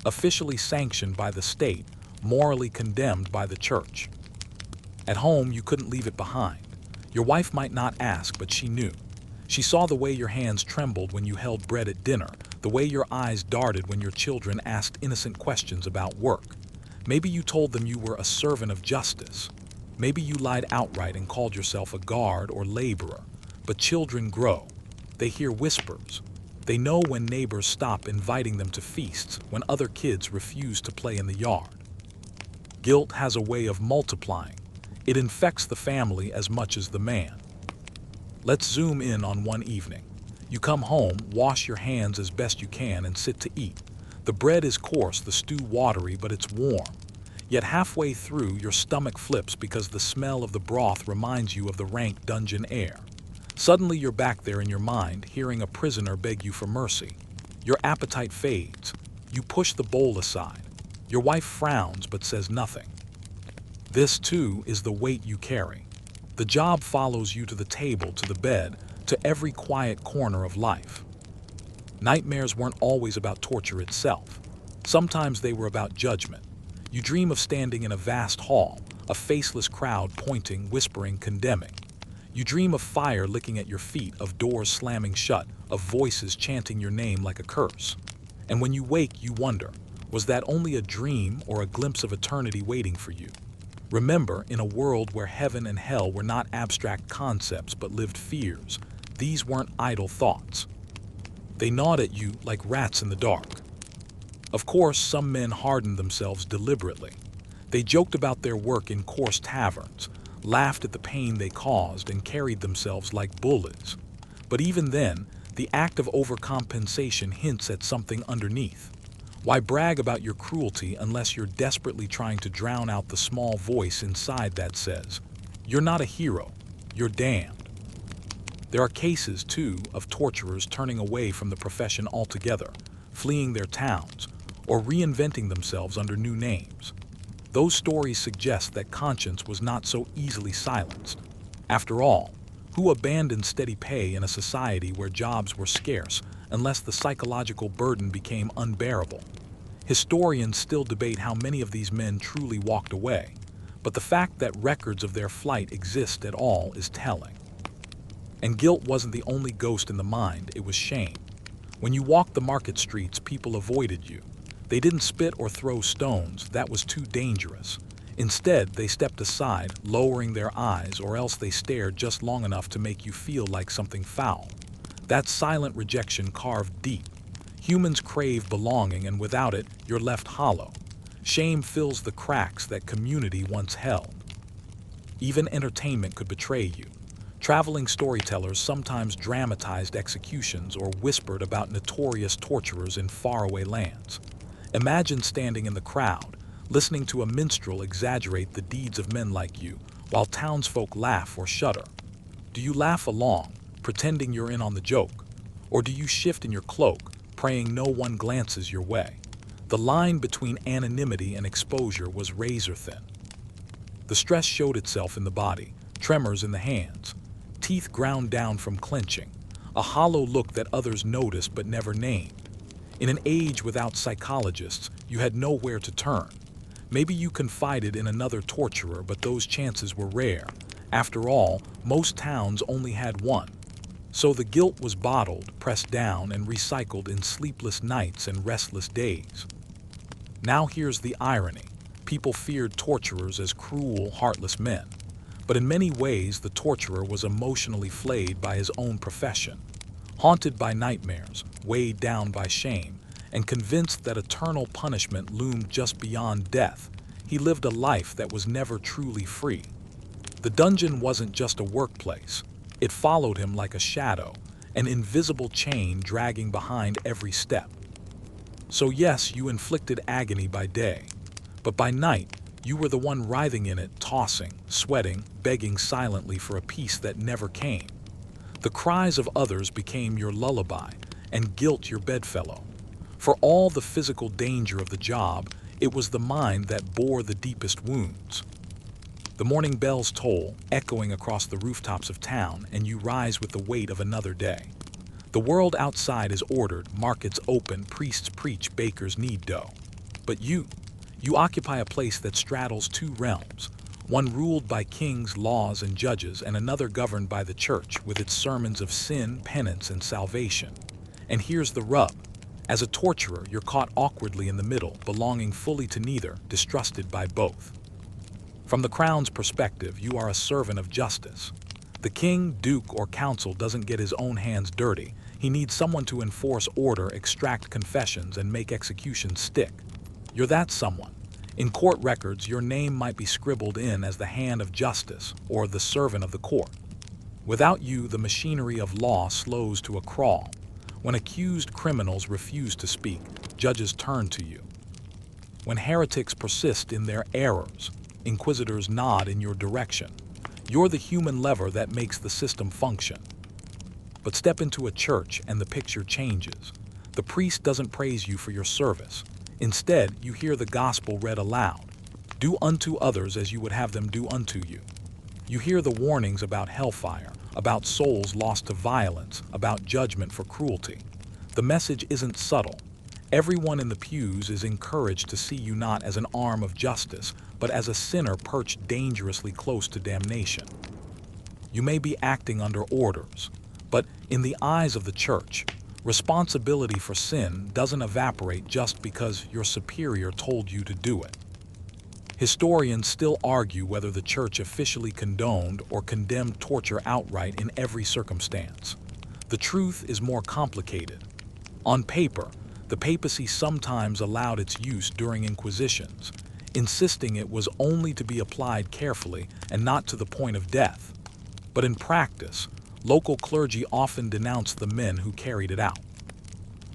officially sanctioned by the state, morally condemned by the church. At home, you couldn't leave it behind. Your wife might not ask, but she knew. She saw the way your hands trembled when you held bread at dinner, the way your eyes darted when your children asked innocent questions about work. Maybe you told them you were a servant of justice. Maybe you lied outright and called yourself a guard or laborer. But children grow. They hear whispers. They know when neighbors stop inviting them to feasts, when other kids refuse to play in the yard. Guilt has a way of multiplying. It infects the family as much as the man. Let's zoom in on one evening. You come home, wash your hands as best you can, and sit to eat. The bread is coarse, the stew watery, but it's warm. Yet halfway through, your stomach flips because the smell of the broth reminds you of the rank dungeon air. Suddenly you're back there in your mind, hearing a prisoner beg you for mercy. Your appetite fades. You push the bowl aside. Your wife frowns but says nothing. This, too, is the weight you carry. The job follows you to the table, to the bed, to every quiet corner of life. Nightmares weren't always about torture itself. Sometimes they were about judgment. You dream of standing in a vast hall, a faceless crowd pointing, whispering, condemning. You dream of fire licking at your feet, of doors slamming shut, of voices chanting your name like a curse. And when you wake, you wonder, was that only a dream or a glimpse of eternity waiting for you? Remember, in a world where heaven and hell were not abstract concepts but lived fears, these weren't idle thoughts. They gnawed at you like rats in the dark. Of course, some men hardened themselves deliberately. They joked about their work in coarse taverns, laughed at the pain they caused, and carried themselves like bullies. But even then, the act of overcompensation hints at something underneath. Why brag about your cruelty unless you're desperately trying to drown out the small voice inside that says, "You're not a hero, you're damned." There are cases, too, of torturers turning away from the profession altogether, fleeing their towns, or reinventing themselves under new names. Those stories suggest that conscience was not so easily silenced. After all, who abandoned steady pay in a society where jobs were scarce unless the psychological burden became unbearable? Historians still debate how many of these men truly walked away, but the fact that records of their flight exist at all is telling. And guilt wasn't the only ghost in the mind, it was shame. When you walked the market streets, people avoided you. They didn't spit or throw stones, that was too dangerous. Instead, they stepped aside, lowering their eyes, or else they stared just long enough to make you feel like something foul. That silent rejection carved deep. Humans crave belonging, and without it, you're left hollow. Shame fills the cracks that community once held. Even entertainment could betray you. Traveling storytellers sometimes dramatized executions or whispered about notorious torturers in faraway lands. Imagine standing in the crowd, listening to a minstrel exaggerate the deeds of men like you, while townsfolk laugh or shudder. Do you laugh along, pretending you're in on the joke? Or do you shift in your cloak, praying no one glances your way? The line between anonymity and exposure was razor-thin. The stress showed itself in the body, tremors in the hands, teeth ground down from clenching, a hollow look that others noticed but never named. In an age without psychologists, you had nowhere to turn. Maybe you confided in another torturer, but those chances were rare. After all, most towns only had one. So the guilt was bottled, pressed down, and recycled in sleepless nights and restless days. Now here's the irony. People feared torturers as cruel, heartless men. But in many ways, the torturer was emotionally flayed by his own profession. Haunted by nightmares, weighed down by shame, and convinced that eternal punishment loomed just beyond death, he lived a life that was never truly free. The dungeon wasn't just a workplace. It followed him like a shadow, an invisible chain dragging behind every step. So yes, you inflicted agony by day, but by night, you were the one writhing in it, tossing, sweating, begging silently for a peace that never came. The cries of others became your lullaby, and guilt your bedfellow. For all the physical danger of the job, it was the mind that bore the deepest wounds. The morning bells toll, echoing across the rooftops of town, and you rise with the weight of another day. The world outside is ordered, markets open, priests preach, bakers knead dough. But you occupy a place that straddles two realms, one ruled by kings, laws, and judges, and another governed by the church with its sermons of sin, penance, and salvation. And here's the rub. As a torturer, you're caught awkwardly in the middle, belonging fully to neither, distrusted by both. From the crown's perspective, you are a servant of justice. The king, duke, or council doesn't get his own hands dirty. He needs someone to enforce order, extract confessions, and make executions stick. You're that someone. In court records, your name might be scribbled in as the hand of justice or the servant of the court. Without you, the machinery of law slows to a crawl. When accused criminals refuse to speak, judges turn to you. When heretics persist in their errors, inquisitors nod in your direction. You're the human lever that makes the system function. But step into a church and the picture changes. The priest doesn't praise you for your service. Instead, you hear the gospel read aloud. Do unto others as you would have them do unto you. You hear the warnings about hellfire, about souls lost to violence, about judgment for cruelty. The message isn't subtle. Everyone in the pews is encouraged to see you not as an arm of justice, but as a sinner perched dangerously close to damnation. You may be acting under orders, but in the eyes of the church, responsibility for sin doesn't evaporate just because your superior told you to do it. Historians still argue whether the church officially condoned or condemned torture outright in every circumstance. The truth is more complicated. On paper, the papacy sometimes allowed its use during inquisitions, insisting it was only to be applied carefully and not to the point of death. But in practice, local clergy often denounced the men who carried it out.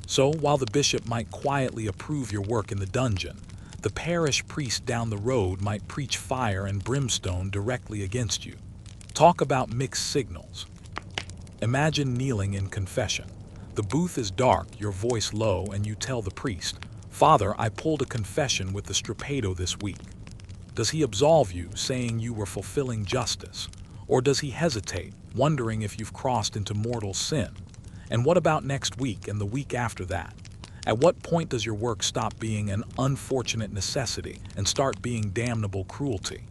So, while the bishop might quietly approve your work in the dungeon, the parish priest down the road might preach fire and brimstone directly against you. Talk about mixed signals. Imagine kneeling in confession. The booth is dark, your voice low, and you tell the priest, "Father, I pulled a confession with the strapado this week." Does he absolve you, saying you were fulfilling justice? Or does he hesitate, wondering if you've crossed into mortal sin? And what about next week and the week after that? At what point does your work stop being an unfortunate necessity and start being damnable cruelty?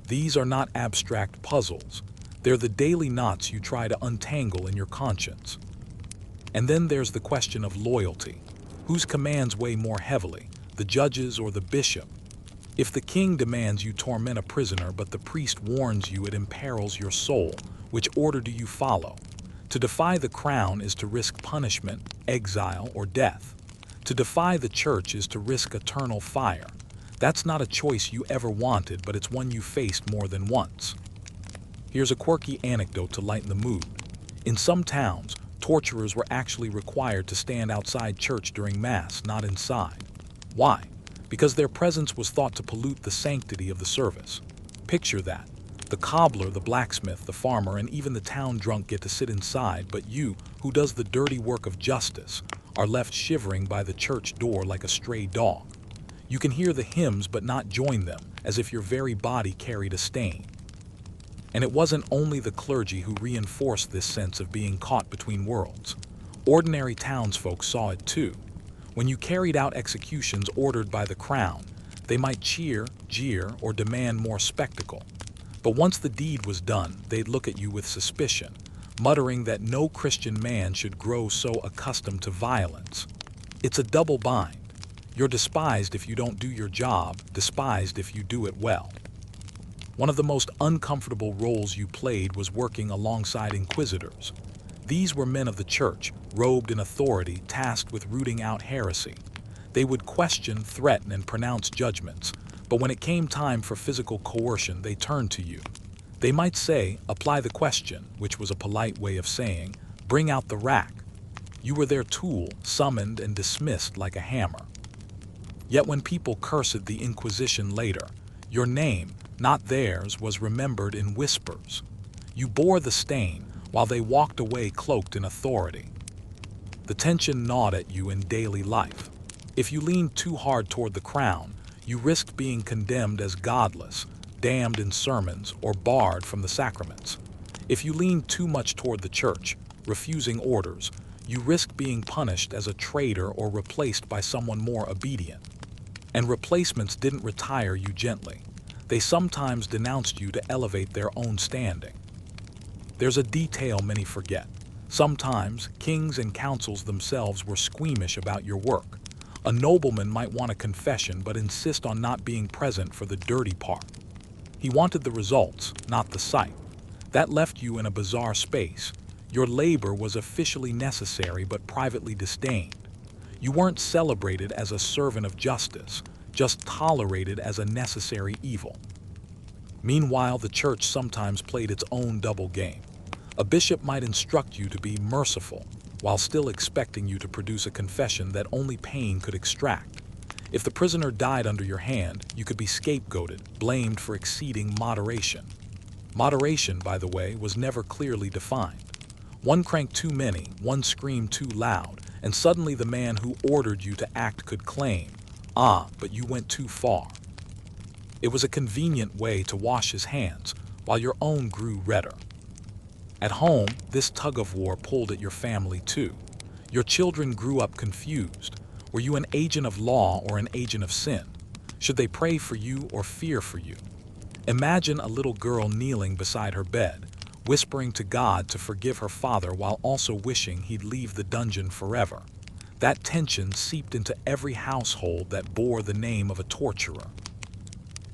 These are not abstract puzzles. They're the daily knots you try to untangle in your conscience. And then there's the question of loyalty. Whose commands weigh more heavily, the judge's or the bishop? If the king demands you torment a prisoner but the priest warns you it imperils your soul, which order do you follow? To defy the crown is to risk punishment, exile, or death. To defy the church is to risk eternal fire. That's not a choice you ever wanted, but it's one you faced more than once. Here's a quirky anecdote to lighten the mood. In some towns, torturers were actually required to stand outside church during Mass, not inside. Why? Because their presence was thought to pollute the sanctity of the service. Picture that. The cobbler, the blacksmith, the farmer, and even the town drunk get to sit inside, but you, who does the dirty work of justice, are left shivering by the church door like a stray dog. You can hear the hymns but not join them, as if your very body carried a stain. And it wasn't only the clergy who reinforced this sense of being caught between worlds. Ordinary townsfolk saw it too. When you carried out executions ordered by the crown, they might cheer, jeer, or demand more spectacle. But once the deed was done, they'd look at you with suspicion, muttering that no Christian man should grow so accustomed to violence. It's a double bind. You're despised if you don't do your job, despised if you do it well. One of the most uncomfortable roles you played was working alongside inquisitors. These were men of the church, robed in authority, tasked with rooting out heresy. They would question, threaten, and pronounce judgments, but when it came time for physical coercion, they turned to you. They might say, "Apply the question," which was a polite way of saying, "Bring out the rack." You were their tool, summoned and dismissed like a hammer. Yet when people cursed the Inquisition later, your name, not theirs, was remembered in whispers. You bore the stain, while they walked away cloaked in authority. The tension gnawed at you in daily life. If you leaned too hard toward the crown, you risked being condemned as godless, damned in sermons, or barred from the sacraments. If you leaned too much toward the church, refusing orders, you risked being punished as a traitor or replaced by someone more obedient. And replacements didn't retire you gently. They sometimes denounced you to elevate their own standing. There's a detail many forget. Sometimes kings and councils themselves were squeamish about your work. A nobleman might want a confession but insist on not being present for the dirty part. He wanted the results, not the sight. That left you in a bizarre space. Your labor was officially necessary but privately disdained. You weren't celebrated as a servant of justice, just tolerated as a necessary evil. Meanwhile, the church sometimes played its own double game. A bishop might instruct you to be merciful, while still expecting you to produce a confession that only pain could extract. If the prisoner died under your hand, you could be scapegoated, blamed for exceeding moderation. Moderation, by the way, was never clearly defined. One crank too many, one scream too loud, and suddenly the man who ordered you to act could claim, "Ah, but you went too far." It was a convenient way to wash his hands, while your own grew redder. At home, this tug-of-war pulled at your family too. Your children grew up confused. Were you an agent of law or an agent of sin? Should they pray for you or fear for you? Imagine a little girl kneeling beside her bed, whispering to God to forgive her father while also wishing he'd leave the dungeon forever. That tension seeped into every household that bore the name of a torturer.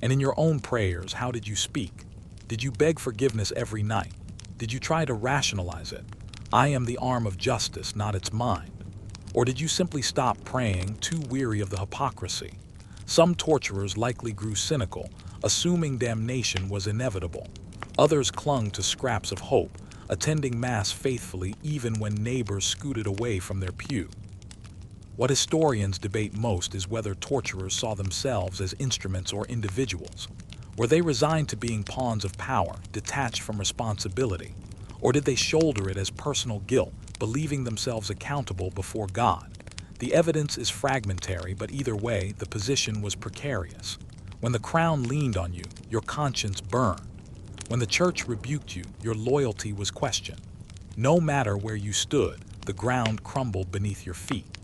And in your own prayers, how did you speak? Did you beg forgiveness every night? Did you try to rationalize it? I am the arm of justice, not its mind. Or did you simply stop praying, too weary of the hypocrisy? Some torturers likely grew cynical, assuming damnation was inevitable. Others clung to scraps of hope, attending Mass faithfully even when neighbors scooted away from their pew. What historians debate most is whether torturers saw themselves as instruments or individuals. Were they resigned to being pawns of power, detached from responsibility? Or did they shoulder it as personal guilt, believing themselves accountable before God? The evidence is fragmentary, but either way, the position was precarious. When the crown leaned on you, your conscience burned. When the church rebuked you, your loyalty was questioned. No matter where you stood, the ground crumbled beneath your feet.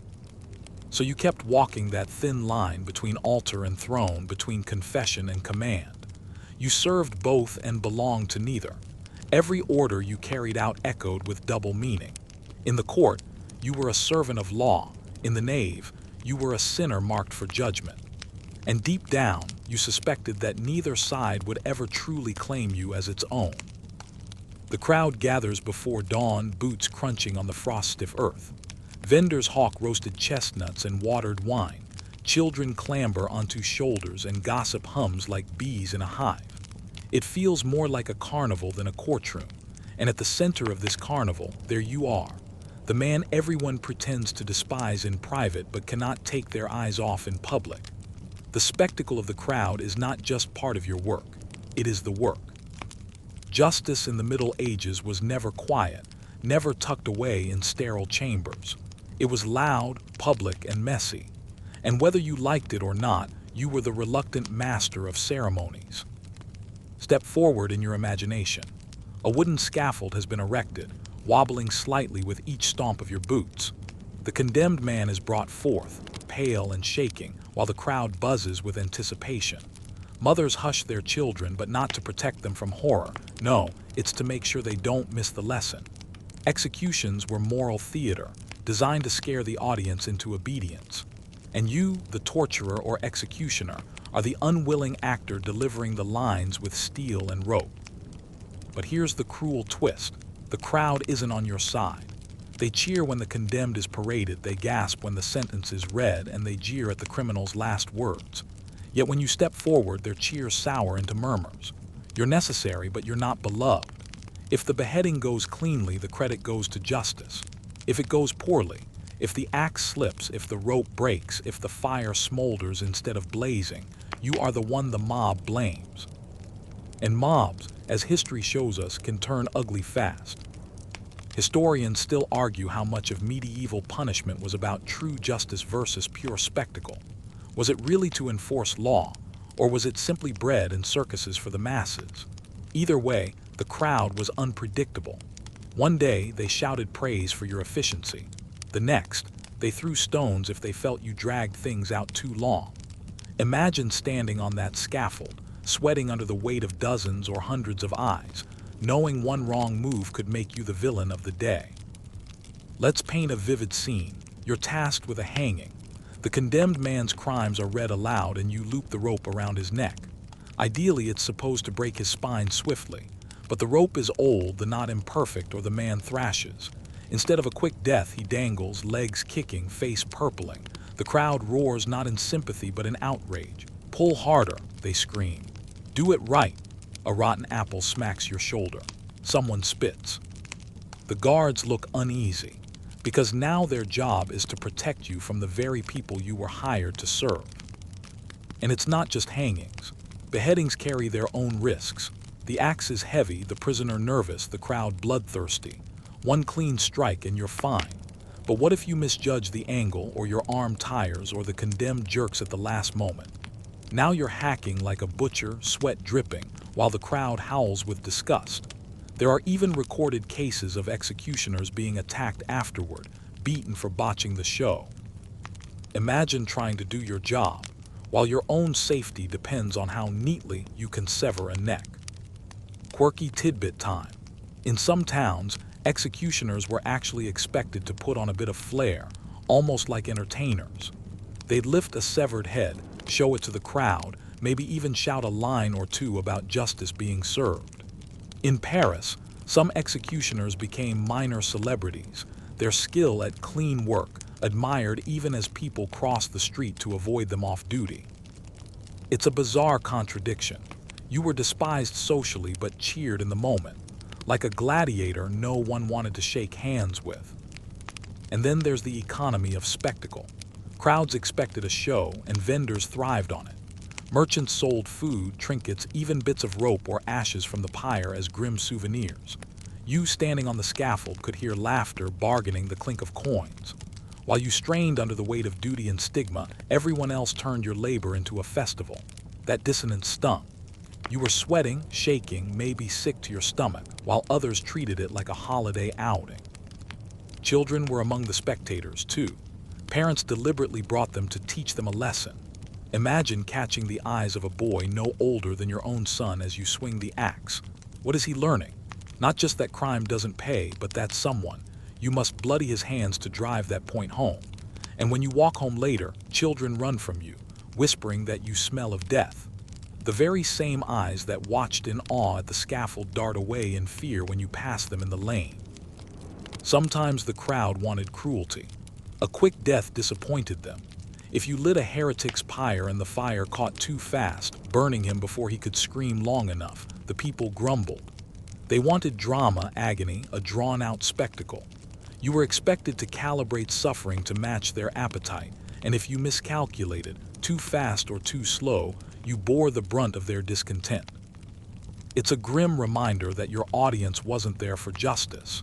So you kept walking that thin line between altar and throne, between confession and command. You served both and belonged to neither. Every order you carried out echoed with double meaning. In the court, you were a servant of law. In the nave, you were a sinner marked for judgment. And deep down, you suspected that neither side would ever truly claim you as its own. The crowd gathers before dawn, boots crunching on the frost-stiff earth. Vendors hawk roasted chestnuts and watered wine. Children clamber onto shoulders and gossip hums like bees in a hive. It feels more like a carnival than a courtroom. And at the center of this carnival, there you are, the man everyone pretends to despise in private but cannot take their eyes off in public. The spectacle of the crowd is not just part of your work, it is the work. Justice in the Middle Ages was never quiet, never tucked away in sterile chambers. It was loud, public, and messy. And whether you liked it or not, you were the reluctant master of ceremonies. Step forward in your imagination. A wooden scaffold has been erected, wobbling slightly with each stomp of your boots. The condemned man is brought forth, pale and shaking, while the crowd buzzes with anticipation. Mothers hush their children, but not to protect them from horror. No, it's to make sure they don't miss the lesson. Executions were moral theater, designed to scare the audience into obedience. And you, the torturer or executioner, are the unwilling actor delivering the lines with steel and rope. But here's the cruel twist. The crowd isn't on your side. They cheer when the condemned is paraded, they gasp when the sentence is read, and they jeer at the criminal's last words. Yet when you step forward, their cheers sour into murmurs. You're necessary, but you're not beloved. If the beheading goes cleanly, the credit goes to justice. If it goes poorly, if the axe slips, if the rope breaks, if the fire smolders instead of blazing, you are the one the mob blames. And mobs, as history shows us, can turn ugly fast. Historians still argue how much of medieval punishment was about true justice versus pure spectacle. Was it really to enforce law, or was it simply bread and circuses for the masses? Either way, the crowd was unpredictable. One day, they shouted praise for your efficiency. The next, they threw stones if they felt you dragged things out too long. Imagine standing on that scaffold, sweating under the weight of dozens or hundreds of eyes, knowing one wrong move could make you the villain of the day. Let's paint a vivid scene. You're tasked with a hanging. The condemned man's crimes are read aloud and you loop the rope around his neck. Ideally, it's supposed to break his spine swiftly, but the rope is old, the knot imperfect, or the man thrashes. Instead of a quick death, he dangles, legs kicking, face purpling. The crowd roars not in sympathy but in outrage. Pull harder, they scream. Do it right. A rotten apple smacks your shoulder. Someone spits. The guards look uneasy, because now their job is to protect you from the very people you were hired to serve. And it's not just hangings. Beheadings carry their own risks. The axe is heavy, the prisoner nervous, the crowd bloodthirsty. One clean strike and you're fine. But what if you misjudge the angle, or your arm tires, or the condemned jerks at the last moment? Now you're hacking like a butcher, sweat dripping, while the crowd howls with disgust. There are even recorded cases of executioners being attacked afterward, beaten for botching the show. Imagine trying to do your job, while your own safety depends on how neatly you can sever a neck. Quirky tidbit time. In some towns, executioners were actually expected to put on a bit of flair, almost like entertainers. They'd lift a severed head, show it to the crowd, maybe even shout a line or two about justice being served. In Paris, some executioners became minor celebrities, their skill at clean work admired even as people crossed the street to avoid them off duty. It's a bizarre contradiction. You were despised socially but cheered in the moment, like a gladiator no one wanted to shake hands with. And then there's the economy of spectacle. Crowds expected a show, and vendors thrived on it. Merchants sold food, trinkets, even bits of rope or ashes from the pyre as grim souvenirs. You standing on the scaffold could hear laughter, bargaining, the clink of coins. While you strained under the weight of duty and stigma, everyone else turned your labor into a festival. That dissonance stung. You were sweating, shaking, maybe sick to your stomach, while others treated it like a holiday outing. Children were among the spectators, too. Parents deliberately brought them to teach them a lesson. Imagine catching the eyes of a boy no older than your own son as you swing the axe. What is he learning? Not just that crime doesn't pay, but that someone. You must bloody his hands to drive that point home. And when you walk home later, children run from you, whispering that you smell of death. The very same eyes that watched in awe at the scaffold dart away in fear when you passed them in the lane. Sometimes the crowd wanted cruelty. A quick death disappointed them. If you lit a heretic's pyre and the fire caught too fast, burning him before he could scream long enough, the people grumbled. They wanted drama, agony, a drawn-out spectacle. You were expected to calibrate suffering to match their appetite, and if you miscalculated, too fast or too slow, you bore the brunt of their discontent. It's a grim reminder that your audience wasn't there for justice.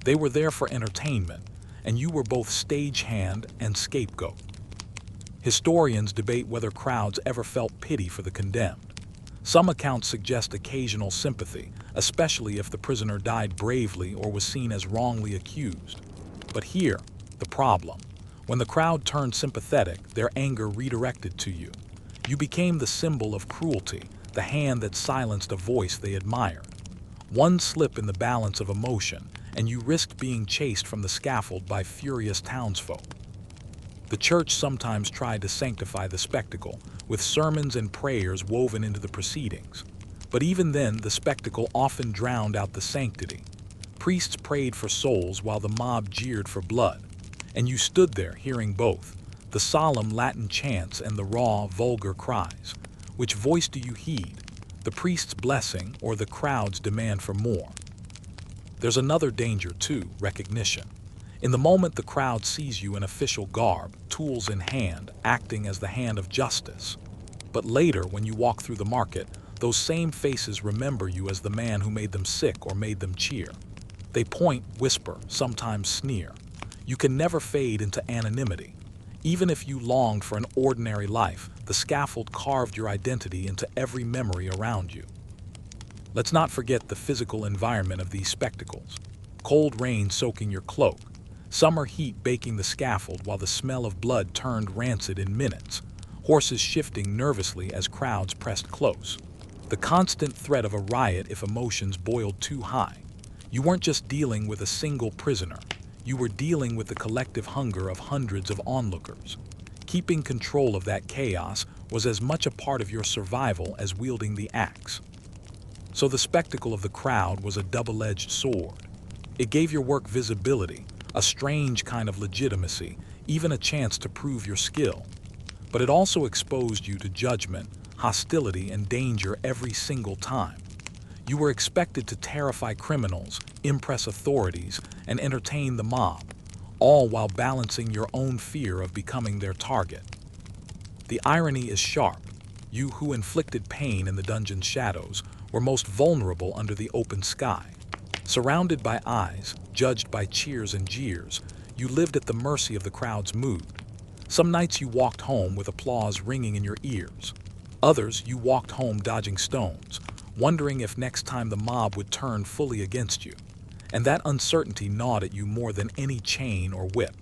They were there for entertainment, and you were both stagehand and scapegoat. Historians debate whether crowds ever felt pity for the condemned. Some accounts suggest occasional sympathy, especially if the prisoner died bravely or was seen as wrongly accused. But here, the problem. When the crowd turned sympathetic, their anger redirected to you. You became the symbol of cruelty, the hand that silenced a voice they admired. One slip in the balance of emotion, and you risked being chased from the scaffold by furious townsfolk. The church sometimes tried to sanctify the spectacle, with sermons and prayers woven into the proceedings. But even then, the spectacle often drowned out the sanctity. Priests prayed for souls while the mob jeered for blood. And you stood there hearing both, the solemn Latin chants and the raw, vulgar cries. Which voice do you heed? The priest's blessing or the crowd's demand for more? There's another danger too, recognition. In the moment the crowd sees you in official garb, tools in hand, acting as the hand of justice. But later, when you walk through the market, those same faces remember you as the man who made them sick or made them cheer. They point, whisper, sometimes sneer. You can never fade into anonymity. Even if you longed for an ordinary life, the scaffold carved your identity into every memory around you. Let's not forget the physical environment of these spectacles. Cold rain soaking your cloak, summer heat baking the scaffold while the smell of blood turned rancid in minutes, horses shifting nervously as crowds pressed close. The constant threat of a riot if emotions boiled too high. You weren't just dealing with a single prisoner. You were dealing with the collective hunger of hundreds of onlookers. Keeping control of that chaos was as much a part of your survival as wielding the axe. So the spectacle of the crowd was a double-edged sword. It gave your work visibility, a strange kind of legitimacy, even a chance to prove your skill. But it also exposed you to judgment, hostility, and danger every single time. You were expected to terrify criminals, impress authorities, and entertain the mob, all while balancing your own fear of becoming their target. The irony is sharp. You who inflicted pain in the dungeon's shadows were most vulnerable under the open sky. Surrounded by eyes, judged by cheers and jeers, you lived at the mercy of the crowd's mood. Some nights you walked home with applause ringing in your ears. Others you walked home dodging stones, wondering if next time the mob would turn fully against you. And that uncertainty gnawed at you more than any chain or whip.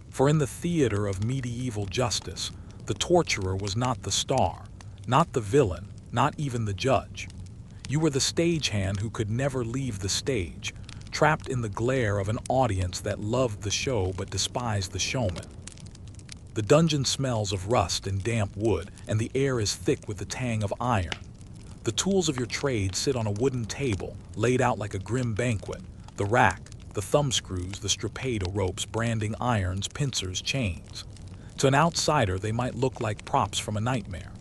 For in the theater of medieval justice, the torturer was not the star, not the villain, not even the judge. You were the stagehand who could never leave the stage, trapped in the glare of an audience that loved the show but despised the showman. The dungeon smells of rust and damp wood, and the air is thick with the tang of iron. The tools of your trade sit on a wooden table, laid out like a grim banquet. The rack, the thumbscrews, the strappado ropes, branding irons, pincers, chains. To an outsider, they might look like props from a nightmare.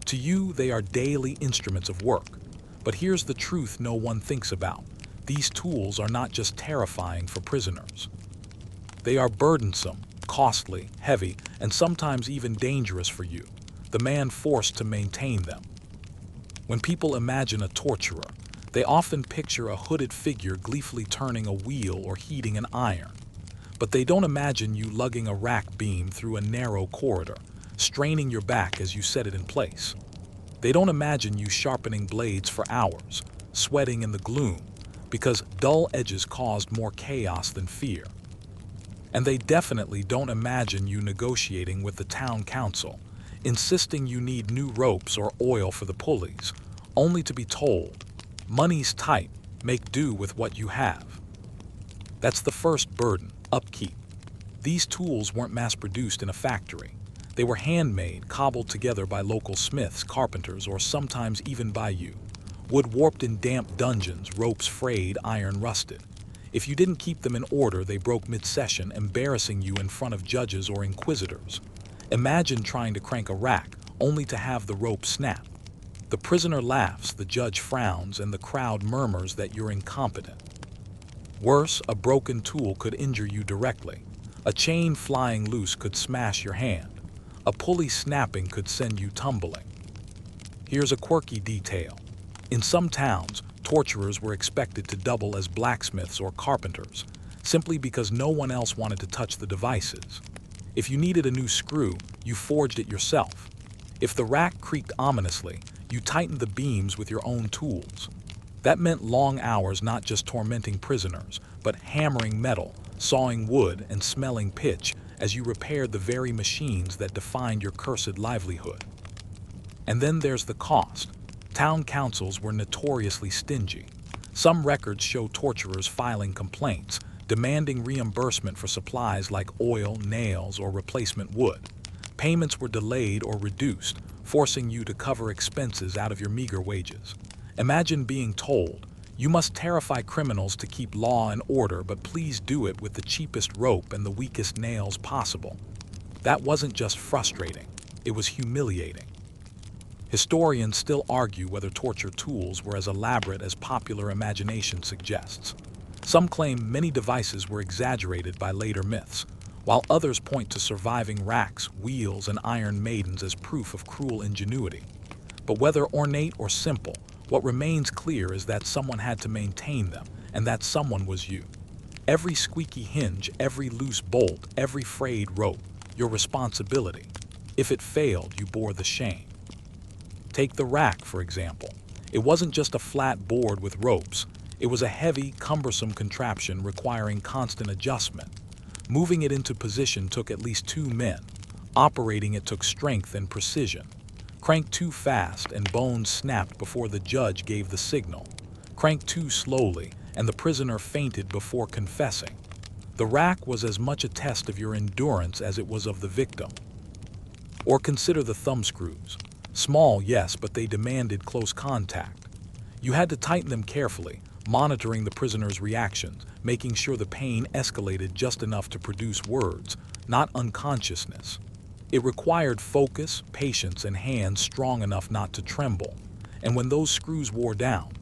To you, they are daily instruments of work. But here's the truth no one thinks about. These tools are not just terrifying for prisoners. They are burdensome, costly, heavy, and sometimes even dangerous for you, the man forced to maintain them. When people imagine a torturer, they often picture a hooded figure gleefully turning a wheel or heating an iron. But they don't imagine you lugging a rack beam through a narrow corridor, straining your back as you set it in place. They don't imagine you sharpening blades for hours, sweating in the gloom, because dull edges caused more chaos than fear. And they definitely don't imagine you negotiating with the town council, insisting you need new ropes or oil for the pulleys, only to be told, money's tight, make do with what you have. That's the first burden, upkeep. These tools weren't mass-produced in a factory. They were handmade, cobbled together by local smiths, carpenters, or sometimes even by you. Wood warped in damp dungeons, ropes frayed, iron rusted. If you didn't keep them in order, they broke mid-session, embarrassing you in front of judges or inquisitors. Imagine trying to crank a rack, only to have the rope snap. The prisoner laughs, the judge frowns, and the crowd murmurs that you're incompetent. Worse, a broken tool could injure you directly. A chain flying loose could smash your hand. A pulley snapping could send you tumbling. Here's a quirky detail. In some towns, torturers were expected to double as blacksmiths or carpenters, simply because no one else wanted to touch the devices. If you needed a new screw, you forged it yourself. If the rack creaked ominously, you tightened the beams with your own tools. That meant long hours not just tormenting prisoners, but hammering metal, sawing wood, and smelling pitch as you repaired the very machines that defined your cursed livelihood. And then there's the cost. Town councils were notoriously stingy. Some records show torturers filing complaints, demanding reimbursement for supplies like oil, nails, or replacement wood. Payments were delayed or reduced, forcing you to cover expenses out of your meager wages. Imagine being told, you must terrify criminals to keep law and order, but please do it with the cheapest rope and the weakest nails possible. That wasn't just frustrating, it was humiliating. Historians still argue whether torture tools were as elaborate as popular imagination suggests. Some claim many devices were exaggerated by later myths, while others point to surviving racks, wheels, and iron maidens as proof of cruel ingenuity. But whether ornate or simple, what remains clear is that someone had to maintain them, and that someone was you. Every squeaky hinge, every loose bolt, every frayed rope, your responsibility. If it failed, you bore the shame. Take the rack, for example. It wasn't just a flat board with ropes. It was a heavy, cumbersome contraption requiring constant adjustment. Moving it into position took at least 2 men. Operating it took strength and precision. Crank too fast and bones snapped before the judge gave the signal. Crank too slowly and the prisoner fainted before confessing. The rack was as much a test of your endurance as it was of the victim. Or consider the thumbscrews. Small, yes, but they demanded close contact. You had to tighten them carefully, monitoring the prisoner's reactions, making sure the pain escalated just enough to produce words, not unconsciousness. It required focus, patience, and hands strong enough not to tremble. And when those screws wore down,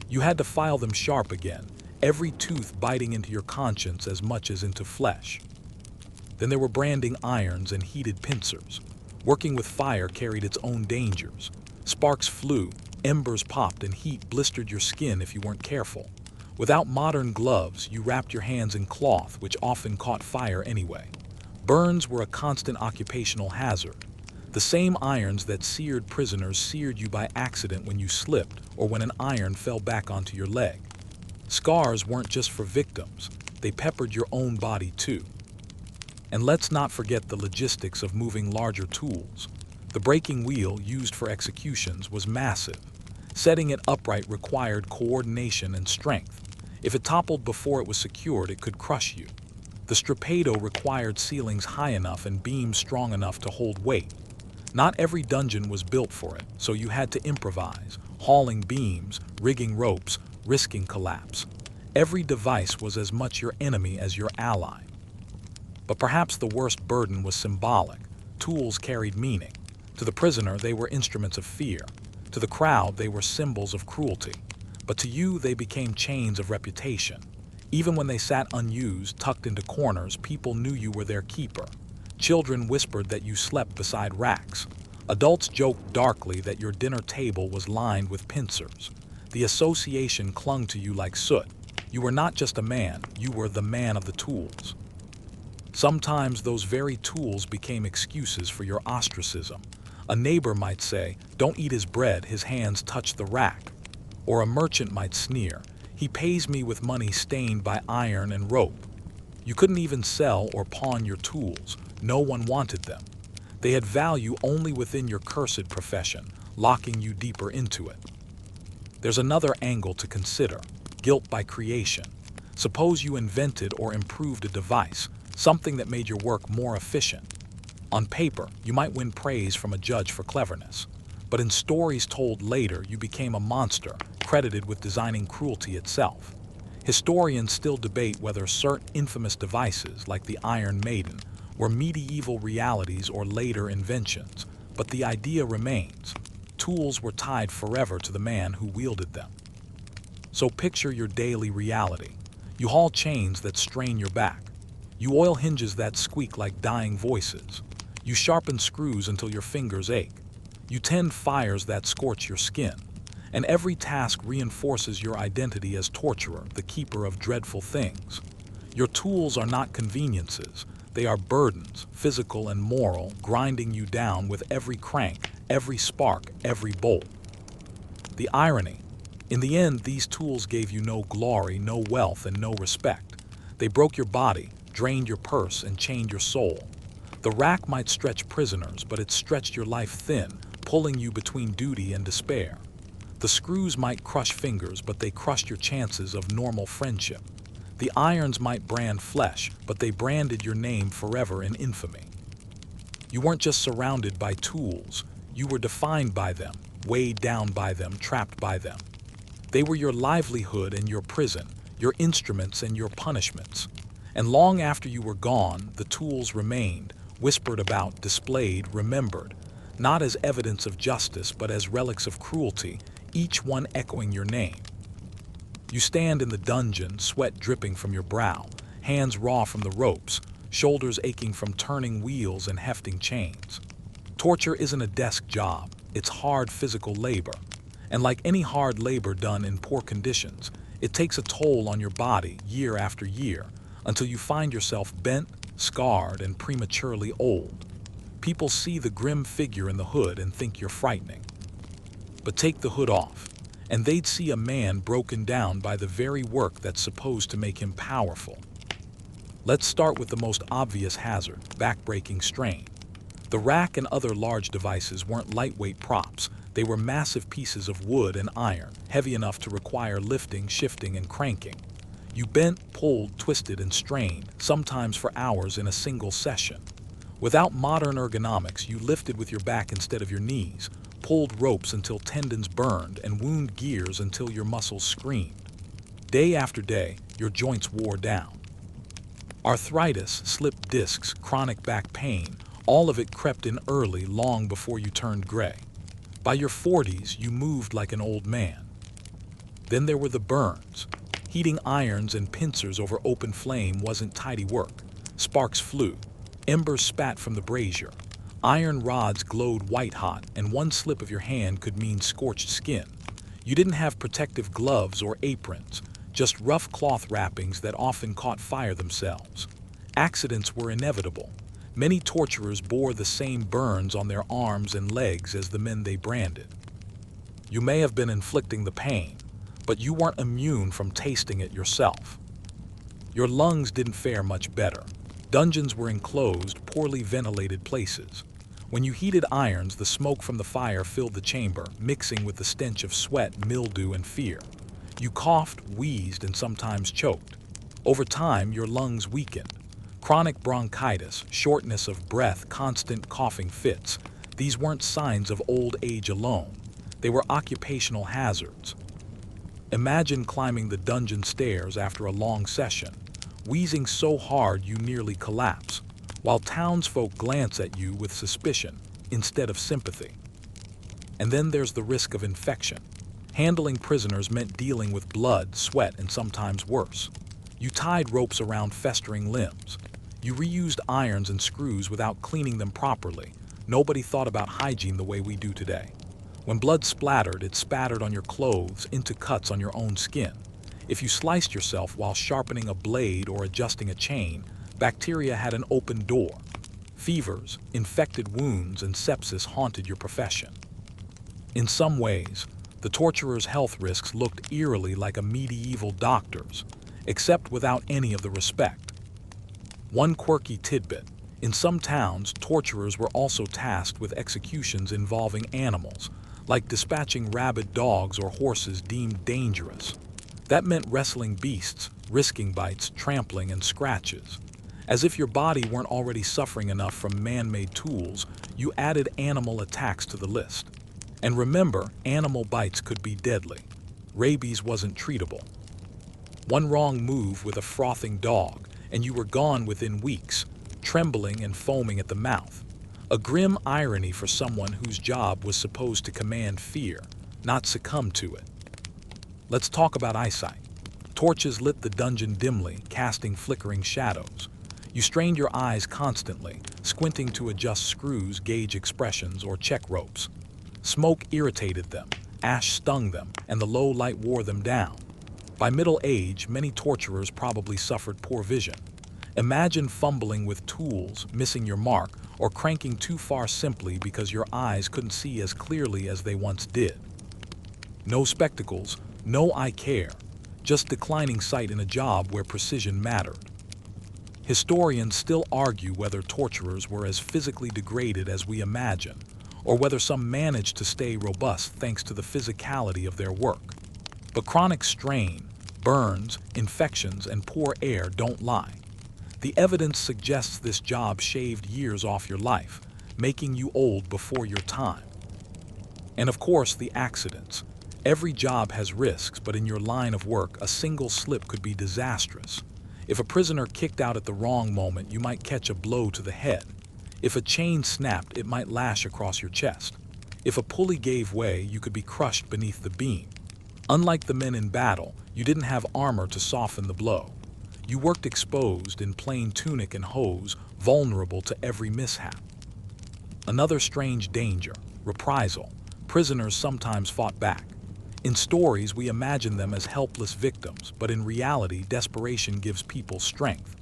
you had to file them sharp again, every tooth biting into your conscience as much as into flesh. Then there were branding irons and heated pincers. Working with fire carried its own dangers. Sparks flew, embers popped, and heat blistered your skin if you weren't careful. Without modern gloves, you wrapped your hands in cloth, which often caught fire anyway. Burns were a constant occupational hazard. The The same irons that seared prisoners seared you by accident when you slipped or when an iron fell back onto your leg. Scars weren't just for victims, they peppered your own body too. And let's not forget the logistics of moving larger tools. The breaking wheel used for executions was massive. Setting it upright required coordination and strength. If it toppled before it was secured, it could crush you. The strappado required ceilings high enough and beams strong enough to hold weight. Not every dungeon was built for it, so you had to improvise, hauling beams, rigging ropes, risking collapse. Every device was as much your enemy as your ally. But perhaps the worst burden was symbolic. Tools carried meaning. To the prisoner, they were instruments of fear. To the crowd, they were symbols of cruelty. But to you, they became chains of reputation. Even when they sat unused, tucked into corners, people knew you were their keeper. Children whispered that you slept beside racks. Adults joked darkly that your dinner table was lined with pincers. The association clung to you like soot. You were not just a man, you were the man of the tools. Sometimes those very tools became excuses for your ostracism. A neighbor might say, "Don't eat his bread, his hands touch the rack." Or a merchant might sneer, "He pays me with money stained by iron and rope." You couldn't even sell or pawn your tools. No one wanted them. They had value only within your cursed profession, locking you deeper into it. There's another angle to consider: guilt by creation. Suppose you invented or improved a device, something that made your work more efficient. On paper, you might win praise from a judge for cleverness, but in stories told later, you became a monster, credited with designing cruelty itself. Historians still debate whether certain infamous devices, like the Iron Maiden, were medieval realities or later inventions, but the idea remains. Tools were tied forever to the man who wielded them. So picture your daily reality. You haul chains that strain your back. You oil hinges that squeak like dying voices. You sharpen screws until your fingers ache. You tend fires that scorch your skin. And every task reinforces your identity as torturer, the keeper of dreadful things. Your tools are not conveniences. They are burdens, physical and moral, grinding you down with every crank, every spark, every bolt. The irony: in the end, these tools gave you no glory, no wealth, and no respect. They broke your body, drained your purse, and chained your soul. The rack might stretch prisoners, but it stretched your life thin, pulling you between duty and despair. The screws might crush fingers, but they crushed your chances of normal friendship. The irons might brand flesh, but they branded your name forever in infamy. You weren't just surrounded by tools, you were defined by them, weighed down by them, trapped by them. They were your livelihood and your prison, your instruments and your punishments. And long after you were gone, the tools remained, whispered about, displayed, remembered, not as evidence of justice, but as relics of cruelty, each one echoing your name. You stand in the dungeon, sweat dripping from your brow, hands raw from the ropes, shoulders aching from turning wheels and hefting chains. Torture isn't a desk job, it's hard physical labor. And like any hard labor done in poor conditions, it takes a toll on your body year after year, until you find yourself bent, scarred, and prematurely old. People see the grim figure in the hood and think you're frightening. But take the hood off, and they'd see a man broken down by the very work that's supposed to make him powerful. Let's start with the most obvious hazard: back-breaking strain. The rack and other large devices weren't lightweight props. They were massive pieces of wood and iron, heavy enough to require lifting, shifting, and cranking. You bent, pulled, twisted, and strained, sometimes for hours in a single session. Without modern ergonomics, you lifted with your back instead of your knees, pulled ropes until tendons burned, and wound gears until your muscles screamed. Day after day, your joints wore down. Arthritis, slipped discs, chronic back pain, all of it crept in early, long before you turned gray. By your 40s, you moved like an old man. Then there were the burns. Heating irons and pincers over open flame wasn't tidy work. Sparks flew. Embers spat from the brazier. Iron rods glowed white-hot, and one slip of your hand could mean scorched skin. You didn't have protective gloves or aprons, just rough cloth wrappings that often caught fire themselves. Accidents were inevitable. Many torturers bore the same burns on their arms and legs as the men they branded. You may have been inflicting the pain, but you weren't immune from tasting it yourself. Your lungs didn't fare much better. Dungeons were enclosed, poorly ventilated places. When you heated irons, the smoke from the fire filled the chamber, mixing with the stench of sweat, mildew, and fear. You coughed, wheezed, and sometimes choked. Over time, your lungs weakened. Chronic bronchitis, shortness of breath, constant coughing fits. These weren't signs of old age alone. They were occupational hazards. Imagine climbing the dungeon stairs after a long session, wheezing so hard you nearly collapse, while townsfolk glance at you with suspicion instead of sympathy. And then there's the risk of infection. Handling prisoners meant dealing with blood, sweat, and sometimes worse. You tied ropes around festering limbs. You reused irons and screws without cleaning them properly. Nobody thought about hygiene the way we do today. When blood splattered, it spattered on your clothes, into cuts on your own skin. If you sliced yourself while sharpening a blade or adjusting a chain, bacteria had an open door. Fevers, infected wounds, and sepsis haunted your profession. In some ways, the torturer's health risks looked eerily like a medieval doctor's, except without any of the respect. One quirky tidbit: in some towns, torturers were also tasked with executions involving animals, like dispatching rabid dogs or horses deemed dangerous. That meant wrestling beasts, risking bites, trampling, and scratches. As if your body weren't already suffering enough from man-made tools, you added animal attacks to the list. And remember, animal bites could be deadly. Rabies wasn't treatable. One wrong move with a frothing dog, and you were gone within weeks, trembling and foaming at the mouth. A grim irony for someone whose job was supposed to command fear, not succumb to it. Let's talk about eyesight. Torches lit the dungeon dimly, casting flickering shadows. You strained your eyes constantly, squinting to adjust screws, gauge expressions, or check ropes. Smoke irritated them, ash stung them, and the low light wore them down. By middle age, many torturers probably suffered poor vision. Imagine fumbling with tools, missing your mark, or cranking too far simply because your eyes couldn't see as clearly as they once did. No spectacles, no eye care, just declining sight in a job where precision mattered. Historians still argue whether torturers were as physically degraded as we imagine, or whether some managed to stay robust thanks to the physicality of their work. But chronic strain, burns, infections, and poor air don't lie. The evidence suggests this job shaved years off your life, making you old before your time. And of course, the accidents. Every job has risks, but in your line of work, a single slip could be disastrous. If a prisoner kicked out at the wrong moment, you might catch a blow to the head. If a chain snapped, it might lash across your chest. If a pulley gave way, you could be crushed beneath the beam. Unlike the men in battle, you didn't have armor to soften the blow. You worked exposed in plain tunic and hose, vulnerable to every mishap. Another strange danger: reprisal. Prisoners sometimes fought back. In stories, we imagine them as helpless victims, but in reality, desperation gives people strength.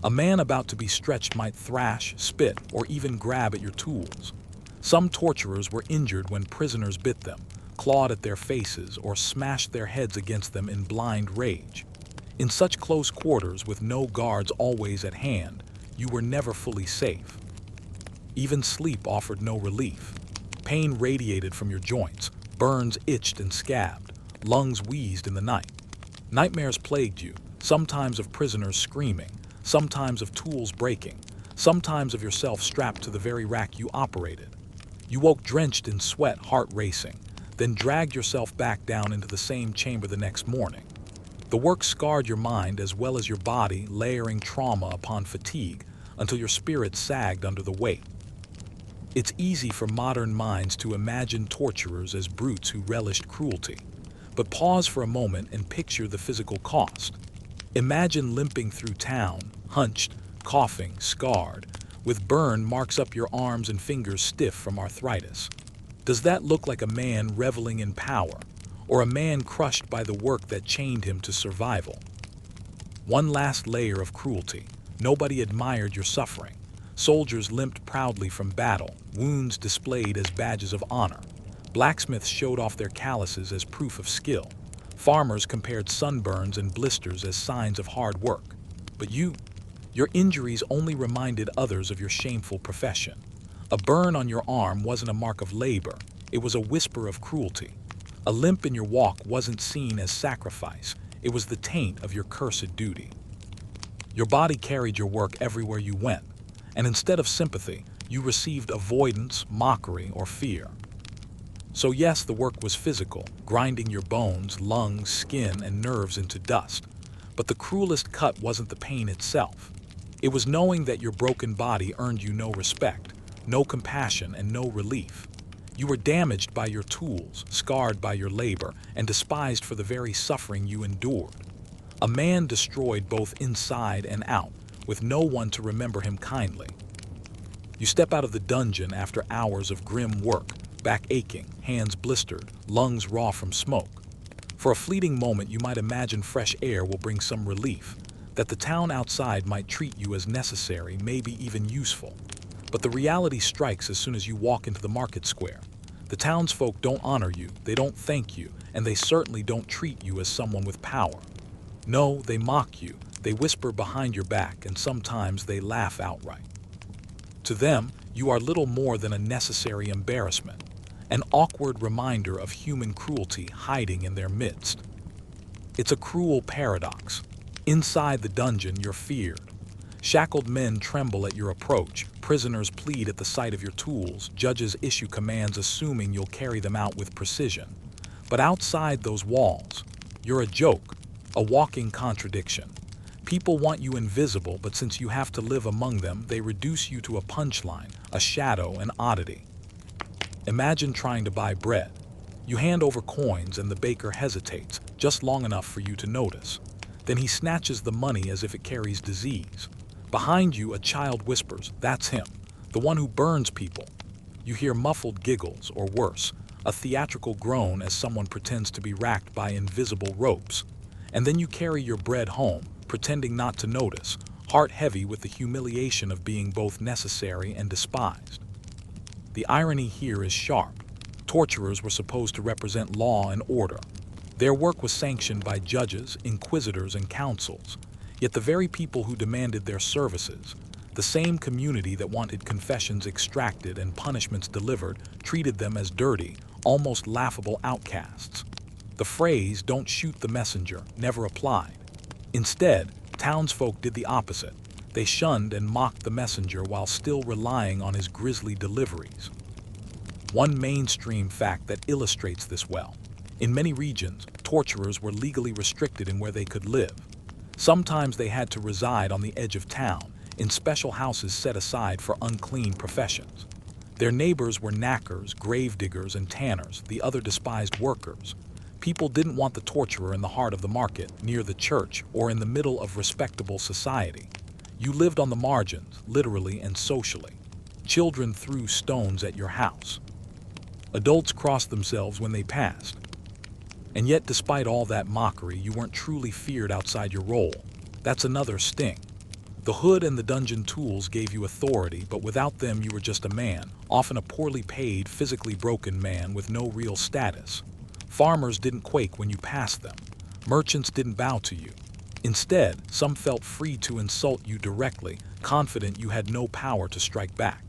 A man about to be stretched might thrash, spit, or even grab at your tools. Some torturers were injured when prisoners bit them, clawed at their faces, or smashed their heads against them in blind rage. In such close quarters, with no guards always at hand, you were never fully safe. Even sleep offered no relief. Pain radiated from your joints, burns itched and scabbed, lungs wheezed in the night. Nightmares plagued you, sometimes of prisoners screaming, sometimes of tools breaking, sometimes of yourself strapped to the very rack you operated. You woke drenched in sweat, heart racing, then dragged yourself back down into the same chamber the next morning. The work scarred your mind as well as your body, layering trauma upon fatigue until your spirit sagged under the weight. It's easy for modern minds to imagine torturers as brutes who relished cruelty. But pause for a moment and picture the physical cost. Imagine limping through town, hunched, coughing, scarred, with burn marks up your arms and fingers stiff from arthritis. Does that look like a man reveling in power, or a man crushed by the work that chained him to survival? One last layer of cruelty: nobody admired your suffering, Soldiers limped proudly from battle, wounds displayed as badges of honor. Blacksmiths showed off their calluses as proof of skill. Farmers compared sunburns and blisters as signs of hard work. But your injuries only reminded others of your shameful profession. A burn on your arm wasn't a mark of labor, it was a whisper of cruelty. A limp in your walk wasn't seen as sacrifice, it was the taint of your cursed duty. Your body carried your work everywhere you went, and instead of sympathy, you received avoidance, mockery, or fear. So yes, the work was physical, grinding your bones, lungs, skin, and nerves into dust. But the cruelest cut wasn't the pain itself. It was knowing that your broken body earned you no respect, no compassion, and no relief. You were damaged by your tools, scarred by your labor, and despised for the very suffering you endured. A man destroyed both inside and out, with no one to remember him kindly. You step out of the dungeon after hours of grim work, back aching, hands blistered, lungs raw from smoke. For a fleeting moment, you might imagine fresh air will bring some relief, that the town outside might treat you as necessary, maybe even useful. But the reality strikes as soon as you walk into the market square. The townsfolk don't honor you, they don't thank you, and they certainly don't treat you as someone with power. No, they mock you, they whisper behind your back, and sometimes they laugh outright. To them, you are little more than a necessary embarrassment, an awkward reminder of human cruelty hiding in their midst. It's a cruel paradox. Inside the dungeon, you're feared. Shackled men tremble at your approach, prisoners plead at the sight of your tools, judges issue commands assuming you'll carry them out with precision. But outside those walls, you're a joke, a walking contradiction. People want you invisible, but since you have to live among them, they reduce you to a punchline, a shadow, an oddity. Imagine trying to buy bread. You hand over coins and the baker hesitates, just long enough for you to notice. Then he snatches the money as if it carries disease. Behind you, a child whispers, "That's him, the one who burns people." You hear muffled giggles, or worse, a theatrical groan as someone pretends to be racked by invisible ropes. And then you carry your bread home, pretending not to notice, heart heavy with the humiliation of being both necessary and despised. The irony here is sharp. Torturers were supposed to represent law and order. Their work was sanctioned by judges, inquisitors, and councils. Yet the very people who demanded their services, the same community that wanted confessions extracted and punishments delivered, treated them as dirty, almost laughable outcasts. The phrase, "don't shoot the messenger," never applied. Instead, townsfolk did the opposite. They shunned and mocked the messenger while still relying on his grisly deliveries. One mainstream fact that illustrates this well. In many regions, torturers were legally restricted in where they could live. Sometimes they had to reside on the edge of town, in special houses set aside for unclean professions. Their neighbors were knackers, gravediggers, and tanners, the other despised workers. People didn't want the torturer in the heart of the market, near the church, or in the middle of respectable society. You lived on the margins, literally and socially. Children threw stones at your house. Adults crossed themselves when they passed. And yet, despite all that mockery, you weren't truly feared outside your role. That's another sting. The hood and the dungeon tools gave you authority, but without them you were just a man, often a poorly paid, physically broken man with no real status. Farmers didn't quake when you passed them. Merchants didn't bow to you. Instead, some felt free to insult you directly, confident you had no power to strike back.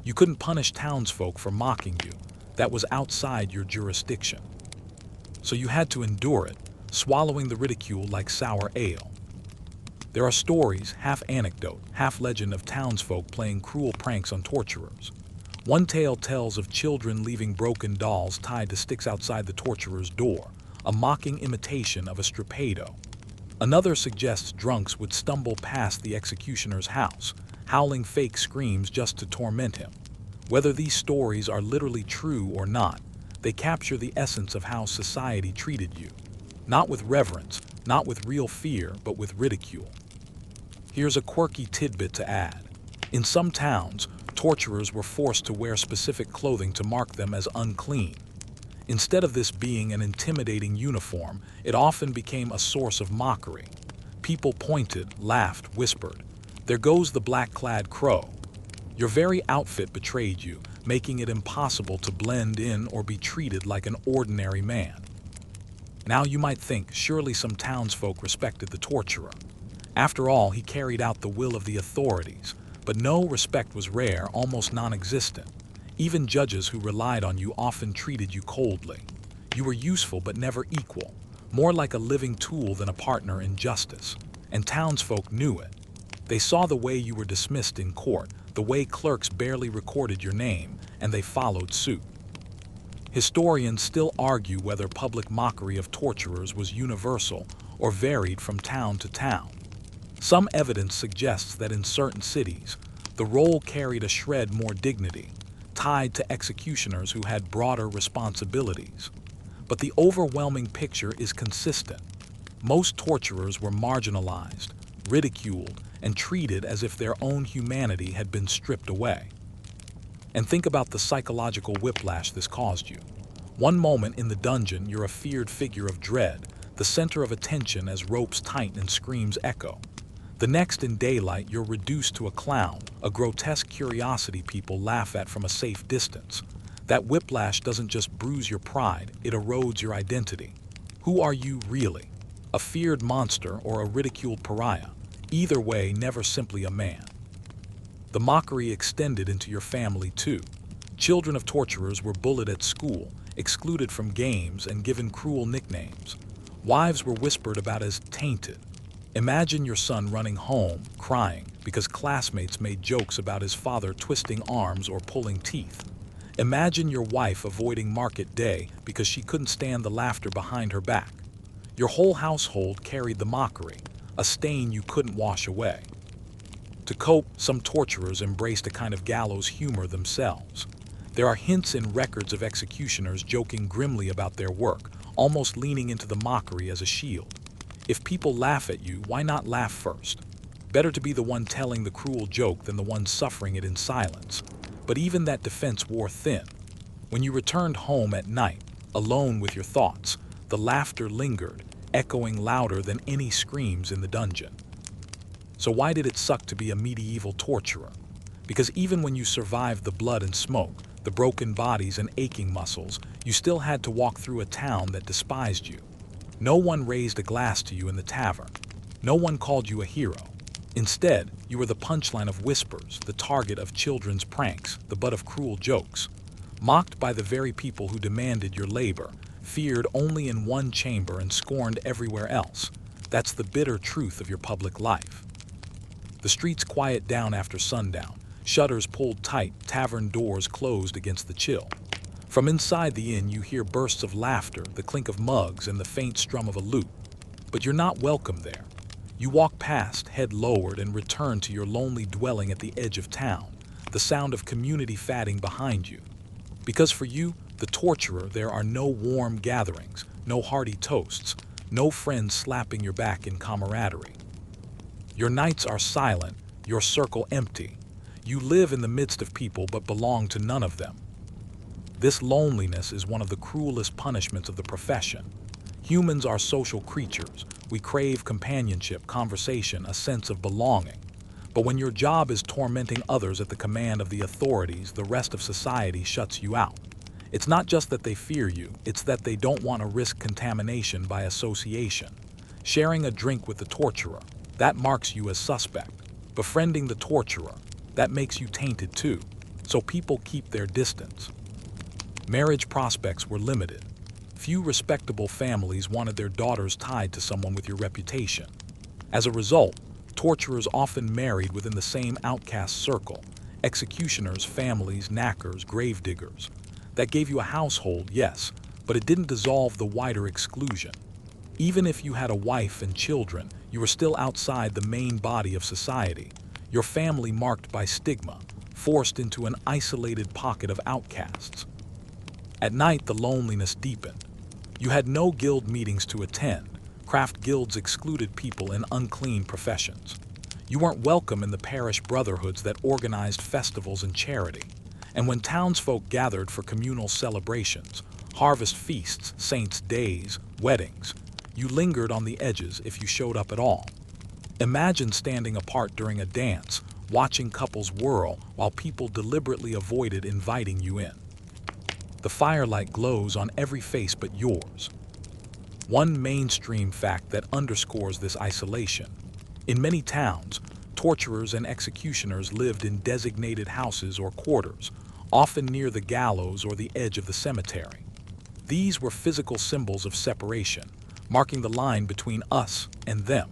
You couldn't punish townsfolk for mocking you. That was outside your jurisdiction. So you had to endure it, swallowing the ridicule like sour ale. There are stories, half anecdote, half legend, of townsfolk playing cruel pranks on torturers. One tale tells of children leaving broken dolls tied to sticks outside the torturer's door, a mocking imitation of a stripado. Another suggests drunks would stumble past the executioner's house, howling fake screams just to torment him. Whether these stories are literally true or not, they capture the essence of how society treated you. Not with reverence, not with real fear, but with ridicule. Here's a quirky tidbit to add. In some towns, torturers were forced to wear specific clothing to mark them as unclean. Instead of this being an intimidating uniform, it often became a source of mockery. People pointed, laughed, whispered, "There goes the black-clad crow." Your very outfit betrayed you, making it impossible to blend in or be treated like an ordinary man. Now you might think, surely some townsfolk respected the torturer. After all, he carried out the will of the authorities, but no, respect was rare, almost non-existent. Even judges who relied on you often treated you coldly. You were useful but never equal, more like a living tool than a partner in justice. And townsfolk knew it. They saw the way you were dismissed in court, the way clerks barely recorded your name, and they followed suit. Historians still argue whether public mockery of torturers was universal or varied from town to town. Some evidence suggests that in certain cities, the role carried a shred more dignity, tied to executioners who had broader responsibilities. But the overwhelming picture is consistent. Most torturers were marginalized, ridiculed, and treated as if their own humanity had been stripped away. And think about the psychological whiplash this caused you. One moment in the dungeon, you're a feared figure of dread, the center of attention as ropes tighten and screams echo. The next, in daylight, you're reduced to a clown, a grotesque curiosity people laugh at from a safe distance. That whiplash doesn't just bruise your pride, it erodes your identity. Who are you really? A feared monster or a ridiculed pariah? Either way, never simply a man. The mockery extended into your family too. Children of torturers were bullied at school, excluded from games, and given cruel nicknames. Wives were whispered about as tainted. Imagine your son running home, crying, because classmates made jokes about his father twisting arms or pulling teeth. Imagine your wife avoiding market day because she couldn't stand the laughter behind her back. Your whole household carried the mockery, a stain you couldn't wash away. To cope, some torturers embraced a kind of gallows humor themselves. There are hints in records of executioners joking grimly about their work, almost leaning into the mockery as a shield. If people laugh at you, why not laugh first? Better to be the one telling the cruel joke than the one suffering it in silence. But even that defense wore thin. When you returned home at night, alone with your thoughts, the laughter lingered, echoing louder than any screams in the dungeon. So why did it suck to be a medieval torturer? Because even when you survived the blood and smoke, the broken bodies and aching muscles, you still had to walk through a town that despised you. No one raised a glass to you in the tavern. No one called you a hero. Instead, you were the punchline of whispers, the target of children's pranks, the butt of cruel jokes. Mocked by the very people who demanded your labor, feared only in one chamber and scorned everywhere else. That's the bitter truth of your public life. The streets quiet down after sundown, shutters pulled tight, tavern doors closed against the chill. From inside the inn you hear bursts of laughter, the clink of mugs, and the faint strum of a lute. But you're not welcome there. You walk past, head lowered, and return to your lonely dwelling at the edge of town, the sound of community fatting behind you. Because for you, the torturer, there are no warm gatherings, no hearty toasts, no friends slapping your back in camaraderie. Your nights are silent, your circle empty. You live in the midst of people but belong to none of them. This loneliness is one of the cruelest punishments of the profession. Humans are social creatures. We crave companionship, conversation, a sense of belonging. But when your job is tormenting others at the command of the authorities, the rest of society shuts you out. It's not just that they fear you, it's that they don't want to risk contamination by association. Sharing a drink with the torturer, that marks you as suspect. Befriending the torturer, that makes you tainted too. So people keep their distance. Marriage prospects were limited. Few respectable families wanted their daughters tied to someone with your reputation. As a result, torturers often married within the same outcast circle: executioners, families, knackers, gravediggers. That gave you a household, yes, but it didn't dissolve the wider exclusion. Even if you had a wife and children, you were still outside the main body of society. Your family marked by stigma, forced into an isolated pocket of outcasts. At night, the loneliness deepened. You had no guild meetings to attend. Craft guilds excluded people in unclean professions. You weren't welcome in the parish brotherhoods that organized festivals and charity. And when townsfolk gathered for communal celebrations, harvest feasts, saints' days, weddings, you lingered on the edges if you showed up at all. Imagine standing apart during a dance, watching couples whirl while people deliberately avoided inviting you in. The firelight glows on every face but yours. One mainstream fact that underscores this isolation. In many towns, torturers and executioners lived in designated houses or quarters, often near the gallows or the edge of the cemetery. These were physical symbols of separation, marking the line between us and them.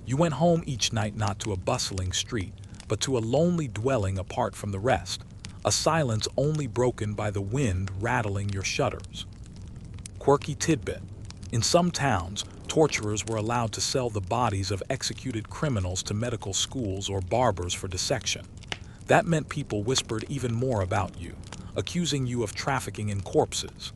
You went home each night not to a bustling street, but to a lonely dwelling apart from the rest, a silence only broken by the wind rattling your shutters. Quirky tidbit. In some towns, torturers were allowed to sell the bodies of executed criminals to medical schools or barbers for dissection. That meant people whispered even more about you, accusing you of trafficking in corpses.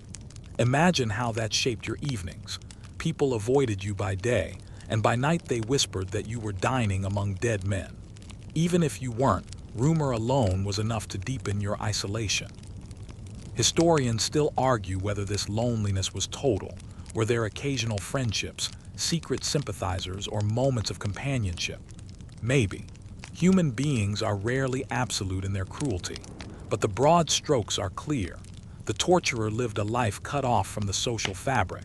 Imagine how that shaped your evenings. People avoided you by day, and by night they whispered that you were dining among dead men. Even if you weren't, rumor alone was enough to deepen your isolation. Historians still argue whether this loneliness was total. Were there occasional friendships, secret sympathizers, or moments of companionship? Maybe. Human beings are rarely absolute in their cruelty, but the broad strokes are clear. The torturer lived a life cut off from the social fabric.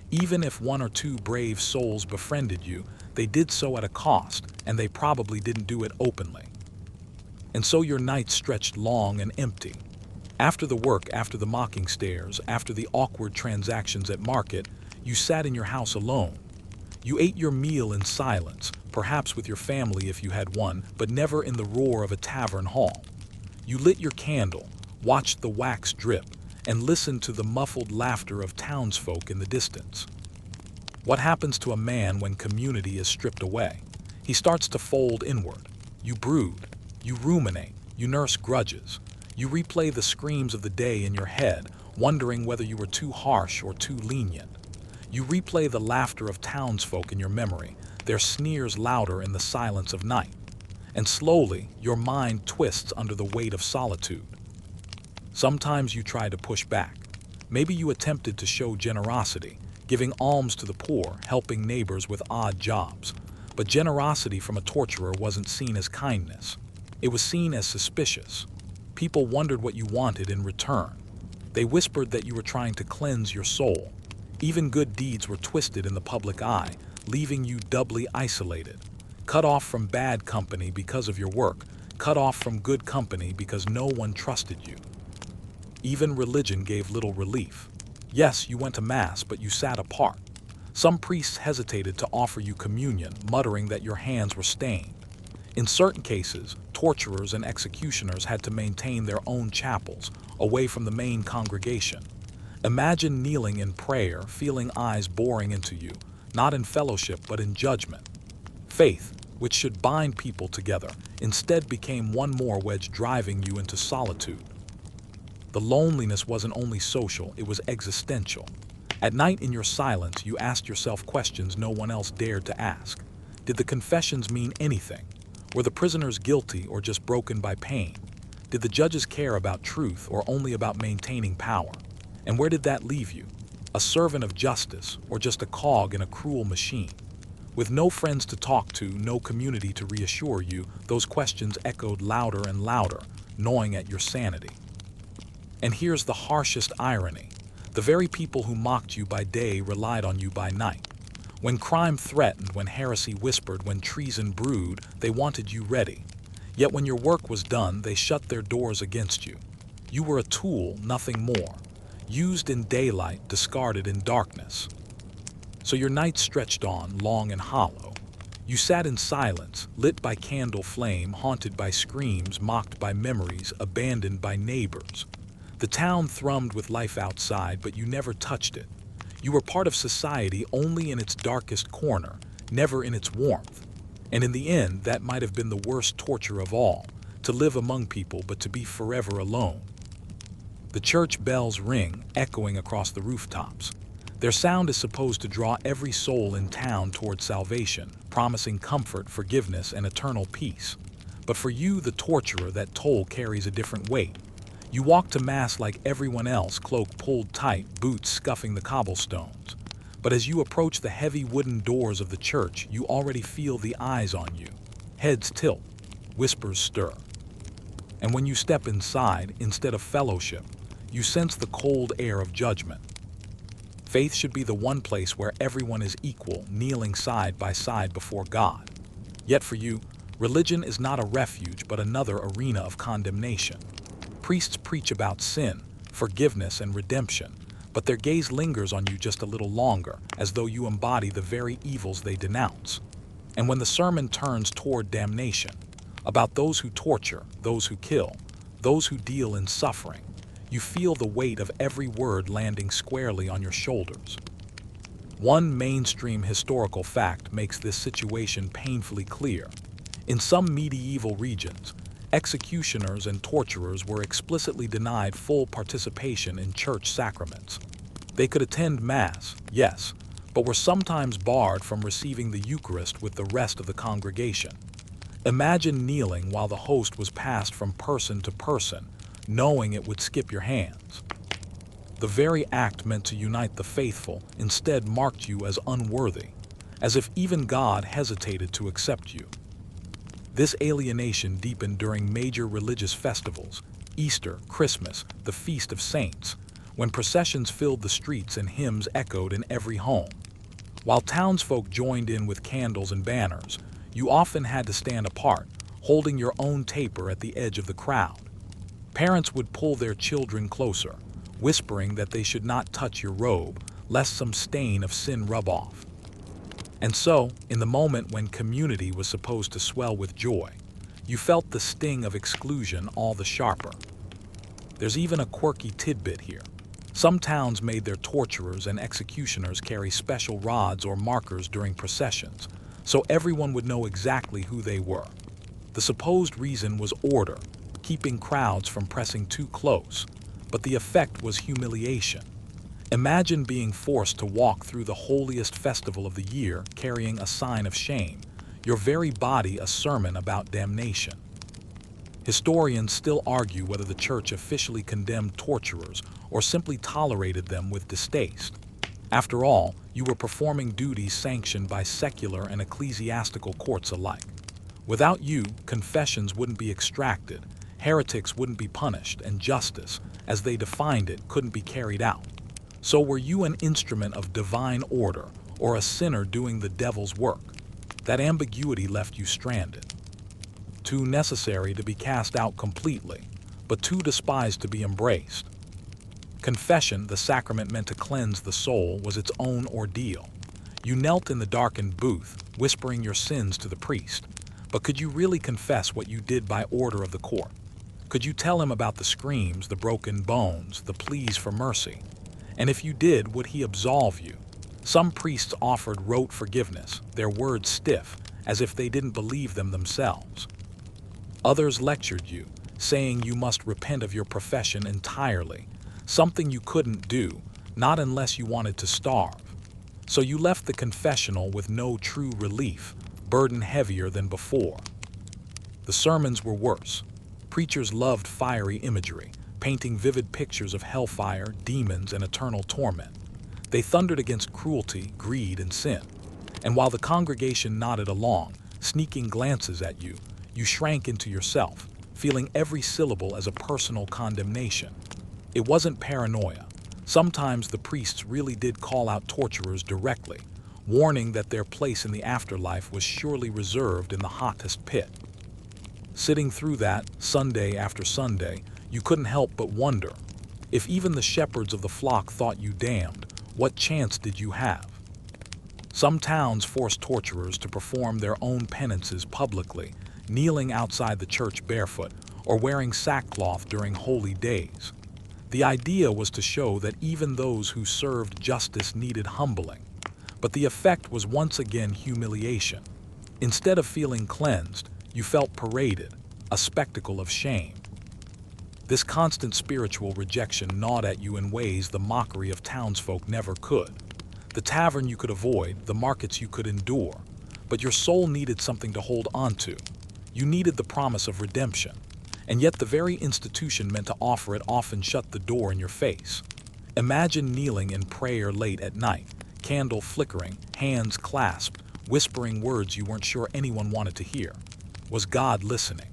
Even if one or two brave souls befriended you, they did so at a cost, and they probably didn't do it openly. And so your nights stretched long and empty. After the work, after the mocking stares, after the awkward transactions at market, you sat in your house alone. You ate your meal in silence, perhaps with your family if you had one, but never in the roar of a tavern hall. You lit your candle, watched the wax drip, and listened to the muffled laughter of townsfolk in the distance. What happens to a man when community is stripped away? He starts to fold inward. You brood, you ruminate, you nurse grudges. You replay the screams of the day in your head, wondering whether you were too harsh or too lenient. You replay the laughter of townsfolk in your memory, their sneers louder in the silence of night. And slowly, your mind twists under the weight of solitude. Sometimes you try to push back. Maybe you attempted to show generosity, giving alms to the poor, helping neighbors with odd jobs. But generosity from a torturer wasn't seen as kindness. It was seen as suspicious. People wondered what you wanted in return. They whispered that you were trying to cleanse your soul. Even good deeds were twisted in the public eye, leaving you doubly isolated. Cut off from bad company because of your work, cut off from good company because no one trusted you. Even religion gave little relief. Yes, you went to mass, but you sat apart. Some priests hesitated to offer you communion, muttering that your hands were stained. In certain cases, torturers and executioners had to maintain their own chapels, away from the main congregation. Imagine kneeling in prayer, feeling eyes boring into you, not in fellowship but in judgment. Faith, which should bind people together, instead became one more wedge driving you into solitude. The loneliness wasn't only social, it was existential. At night in your silence, you asked yourself questions no one else dared to ask. Did the confessions mean anything? Were the prisoners guilty or just broken by pain? Did the judges care about truth or only about maintaining power? And where did that leave you? A servant of justice or just a cog in a cruel machine? With no friends to talk to, no community to reassure you, those questions echoed louder and louder, gnawing at your sanity. And here's the harshest irony. The very people who mocked you by day relied on you by night. When crime threatened, when heresy whispered, when treason brewed, they wanted you ready. Yet when your work was done, they shut their doors against you. You were a tool, nothing more. Used in daylight, discarded in darkness. So your nights stretched on, long and hollow. You sat in silence, lit by candle flame, haunted by screams, mocked by memories, abandoned by neighbors. The town thrummed with life outside, but you never touched it. You were part of society only in its darkest corner, never in its warmth. And in the end, that might have been the worst torture of all, to live among people but to be forever alone. The church bells ring, echoing across the rooftops. Their sound is supposed to draw every soul in town toward salvation, promising comfort, forgiveness, and eternal peace. But for you, the torturer, that toll carries a different weight. You walk to mass like everyone else, cloak pulled tight, boots scuffing the cobblestones. But as you approach the heavy wooden doors of the church, you already feel the eyes on you. Heads tilt. whispers stir. And when you step inside, instead of fellowship, you sense the cold air of judgment. Faith should be the one place where everyone is equal, kneeling side by side before God. Yet for you, religion is not a refuge but another arena of condemnation. Priests preach about sin, forgiveness, and redemption, but their gaze lingers on you just a little longer, as though you embody the very evils they denounce. And when the sermon turns toward damnation, about those who torture, those who kill, those who deal in suffering, you feel the weight of every word landing squarely on your shoulders. One mainstream historical fact makes this situation painfully clear. In some medieval regions, executioners and torturers were explicitly denied full participation in church sacraments. They could attend Mass, yes, but were sometimes barred from receiving the Eucharist with the rest of the congregation. Imagine kneeling while the host was passed from person to person, knowing it would skip your hands. The very act meant to unite the faithful instead marked you as unworthy, as if even God hesitated to accept you. This alienation deepened during major religious festivals, Easter, Christmas, the Feast of Saints, when processions filled the streets and hymns echoed in every home. While townsfolk joined in with candles and banners, you often had to stand apart, holding your own taper at the edge of the crowd. Parents would pull their children closer, whispering that they should not touch your robe, lest some stain of sin rub off. And so, in the moment when community was supposed to swell with joy, you felt the sting of exclusion all the sharper. There's even a quirky tidbit here. Some towns made their torturers and executioners carry special rods or markers during processions, so everyone would know exactly who they were. The supposed reason was order, keeping crowds from pressing too close, but the effect was humiliation. Imagine being forced to walk through the holiest festival of the year carrying a sign of shame, your very body a sermon about damnation. Historians still argue whether the church officially condemned torturers or simply tolerated them with distaste. After all, you were performing duties sanctioned by secular and ecclesiastical courts alike. Without you, confessions wouldn't be extracted, heretics wouldn't be punished, and justice, as they defined it, couldn't be carried out. So were you an instrument of divine order or a sinner doing the devil's work? That ambiguity left you stranded. Too necessary to be cast out completely, but too despised to be embraced. Confession, the sacrament meant to cleanse the soul, was its own ordeal. You knelt in the darkened booth, whispering your sins to the priest. But could you really confess what you did by order of the court? Could you tell him about the screams, the broken bones, the pleas for mercy? And if you did, would he absolve you? Some priests offered rote forgiveness, their words stiff, as if they didn't believe them themselves. Others lectured you, saying you must repent of your profession entirely, something you couldn't do, not unless you wanted to starve. So you left the confessional with no true relief, burden heavier than before. The sermons were worse. Preachers loved fiery imagery, painting vivid pictures of hellfire, demons, and eternal torment. They thundered against cruelty, greed, and sin. And while the congregation nodded along, sneaking glances at you, you shrank into yourself, feeling every syllable as a personal condemnation. It wasn't paranoia. Sometimes the priests really did call out torturers directly, warning that their place in the afterlife was surely reserved in the hottest pit. Sitting through that, Sunday after Sunday, you couldn't help but wonder, if even the shepherds of the flock thought you damned, what chance did you have? Some towns forced torturers to perform their own penances publicly, kneeling outside the church barefoot, or wearing sackcloth during holy days. The idea was to show that even those who served justice needed humbling, but the effect was once again humiliation. Instead of feeling cleansed, you felt paraded, a spectacle of shame. This constant spiritual rejection gnawed at you in ways the mockery of townsfolk never could. The tavern you could avoid, the markets you could endure, but your soul needed something to hold onto. You needed the promise of redemption, and yet the very institution meant to offer it often shut the door in your face. Imagine kneeling in prayer late at night, candle flickering, hands clasped, whispering words you weren't sure anyone wanted to hear. Was God listening?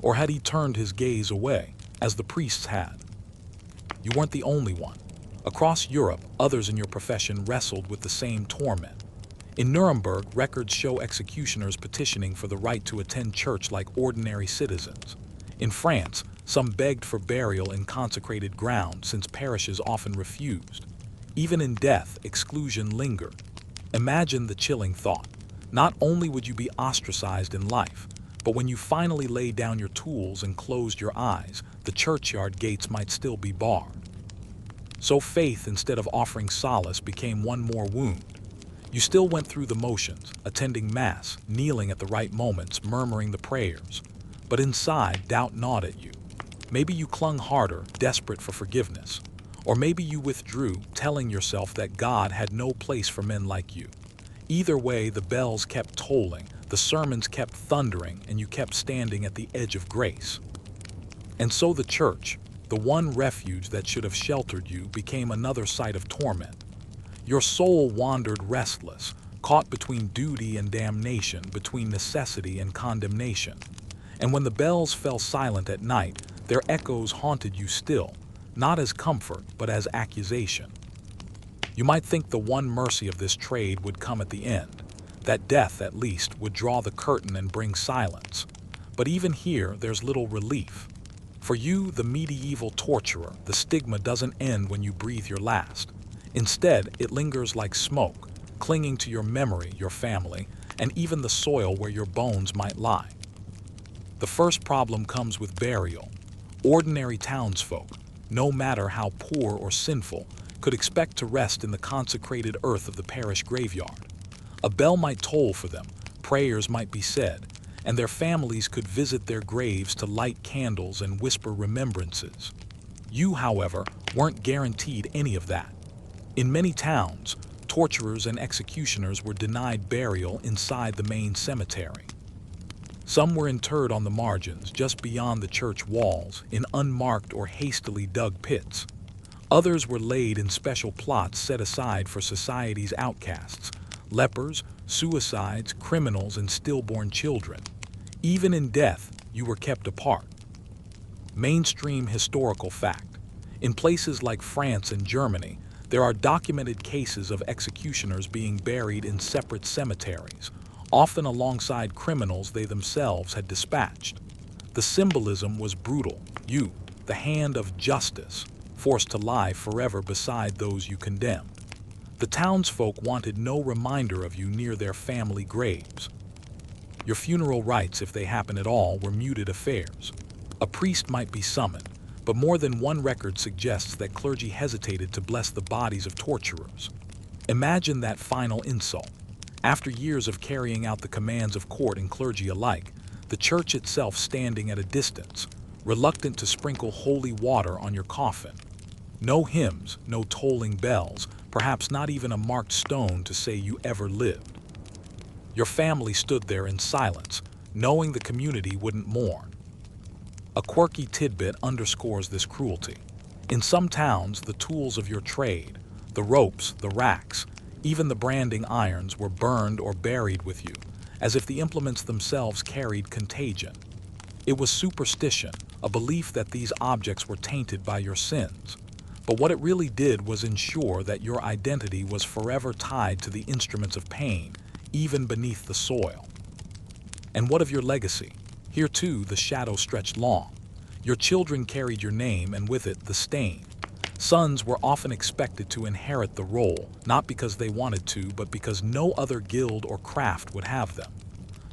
Or had he turned his gaze away, as the priests had? You weren't the only one. Across Europe, others in your profession wrestled with the same torment. In Nuremberg, records show executioners petitioning for the right to attend church like ordinary citizens. In France, some begged for burial in consecrated ground since parishes often refused. Even in death, exclusion lingered. Imagine the chilling thought. Not only would you be ostracized in life, but when you finally laid down your tools and closed your eyes, the churchyard gates might still be barred. So faith, instead of offering solace, became one more wound. You still went through the motions, attending Mass, kneeling at the right moments, murmuring the prayers. But inside, doubt gnawed at you. Maybe you clung harder, desperate for forgiveness. Or maybe you withdrew, telling yourself that God had no place for men like you. Either way, the bells kept tolling, the sermons kept thundering, and you kept standing at the edge of grace. And so the church, the one refuge that should have sheltered you, became another site of torment. Your soul wandered restless, caught between duty and damnation, between necessity and condemnation. And when the bells fell silent at night, their echoes haunted you still, not as comfort, but as accusation. You might think the one mercy of this trade would come at the end, that death, at least, would draw the curtain and bring silence. But even here, there's little relief. For you, the medieval torturer, the stigma doesn't end when you breathe your last. Instead, it lingers like smoke, clinging to your memory, your family, and even the soil where your bones might lie. The first problem comes with burial. Ordinary townsfolk, no matter how poor or sinful, could expect to rest in the consecrated earth of the parish graveyard. A bell might toll for them, prayers might be said, and their families could visit their graves to light candles and whisper remembrances. You, however, weren't guaranteed any of that. In many towns, torturers and executioners were denied burial inside the main cemetery. Some were interred on the margins, just beyond the church walls, in unmarked or hastily dug pits. Others were laid in special plots set aside for society's outcasts, lepers, suicides, criminals, and stillborn children. Even in death, you were kept apart. Mainstream historical fact. In places like France and Germany, there are documented cases of executioners being buried in separate cemeteries, often alongside criminals they themselves had dispatched. The symbolism was brutal. You, the hand of justice, forced to lie forever beside those you condemned. The townsfolk wanted no reminder of you near their family graves. Your funeral rites, if they happen at all, were muted affairs. A priest might be summoned, but more than one record suggests that clergy hesitated to bless the bodies of torturers. Imagine that final insult. After years of carrying out the commands of court and clergy alike, the church itself standing at a distance, reluctant to sprinkle holy water on your coffin. No hymns, no tolling bells, perhaps not even a marked stone to say you ever lived. Your family stood there in silence, knowing the community wouldn't mourn. A quirky tidbit underscores this cruelty. In some towns, the tools of your trade, the ropes, the racks, even the branding irons, were burned or buried with you, as if the implements themselves carried contagion. It was superstition, a belief that these objects were tainted by your sins. But what it really did was ensure that your identity was forever tied to the instruments of pain, even beneath the soil. And what of your legacy? Here too, the shadow stretched long. Your children carried your name, and with it, the stain. Sons were often expected to inherit the role, not because they wanted to, but because no other guild or craft would have them.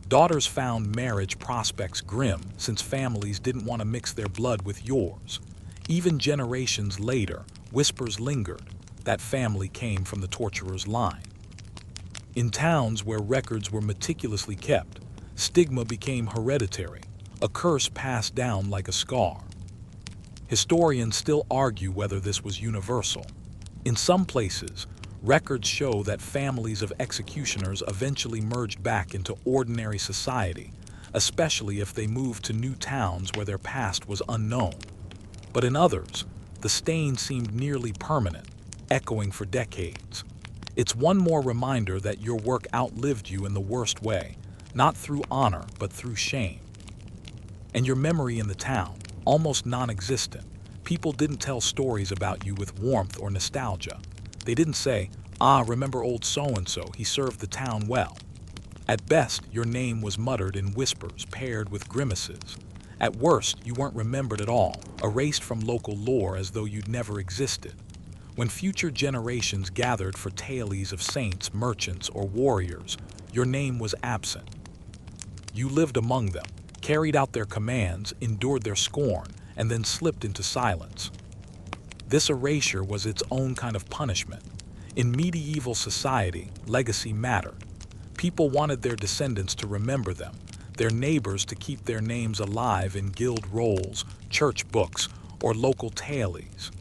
Daughters found marriage prospects grim, since families didn't want to mix their blood with yours. Even generations later, whispers lingered that family came from the torturer's line. In towns where records were meticulously kept, stigma became hereditary, a curse passed down like a scar. Historians still argue whether this was universal. In some places, records show that families of executioners eventually merged back into ordinary society, especially if they moved to new towns where their past was unknown. But in others, the stain seemed nearly permanent, echoing for decades. It's one more reminder that your work outlived you in the worst way, not through honor, but through shame. And your memory in the town, almost non-existent. People didn't tell stories about you with warmth or nostalgia. They didn't say, "Ah, remember old so-and-so, he served the town well." At best, your name was muttered in whispers paired with grimaces. At worst, you weren't remembered at all, erased from local lore as though you'd never existed. When future generations gathered for tales of saints, merchants, or warriors, your name was absent. You lived among them, carried out their commands, endured their scorn, and then slipped into silence. This erasure was its own kind of punishment. In medieval society, legacy mattered. People wanted their descendants to remember them, their neighbors to keep their names alive in guild rolls, church books, or local tales.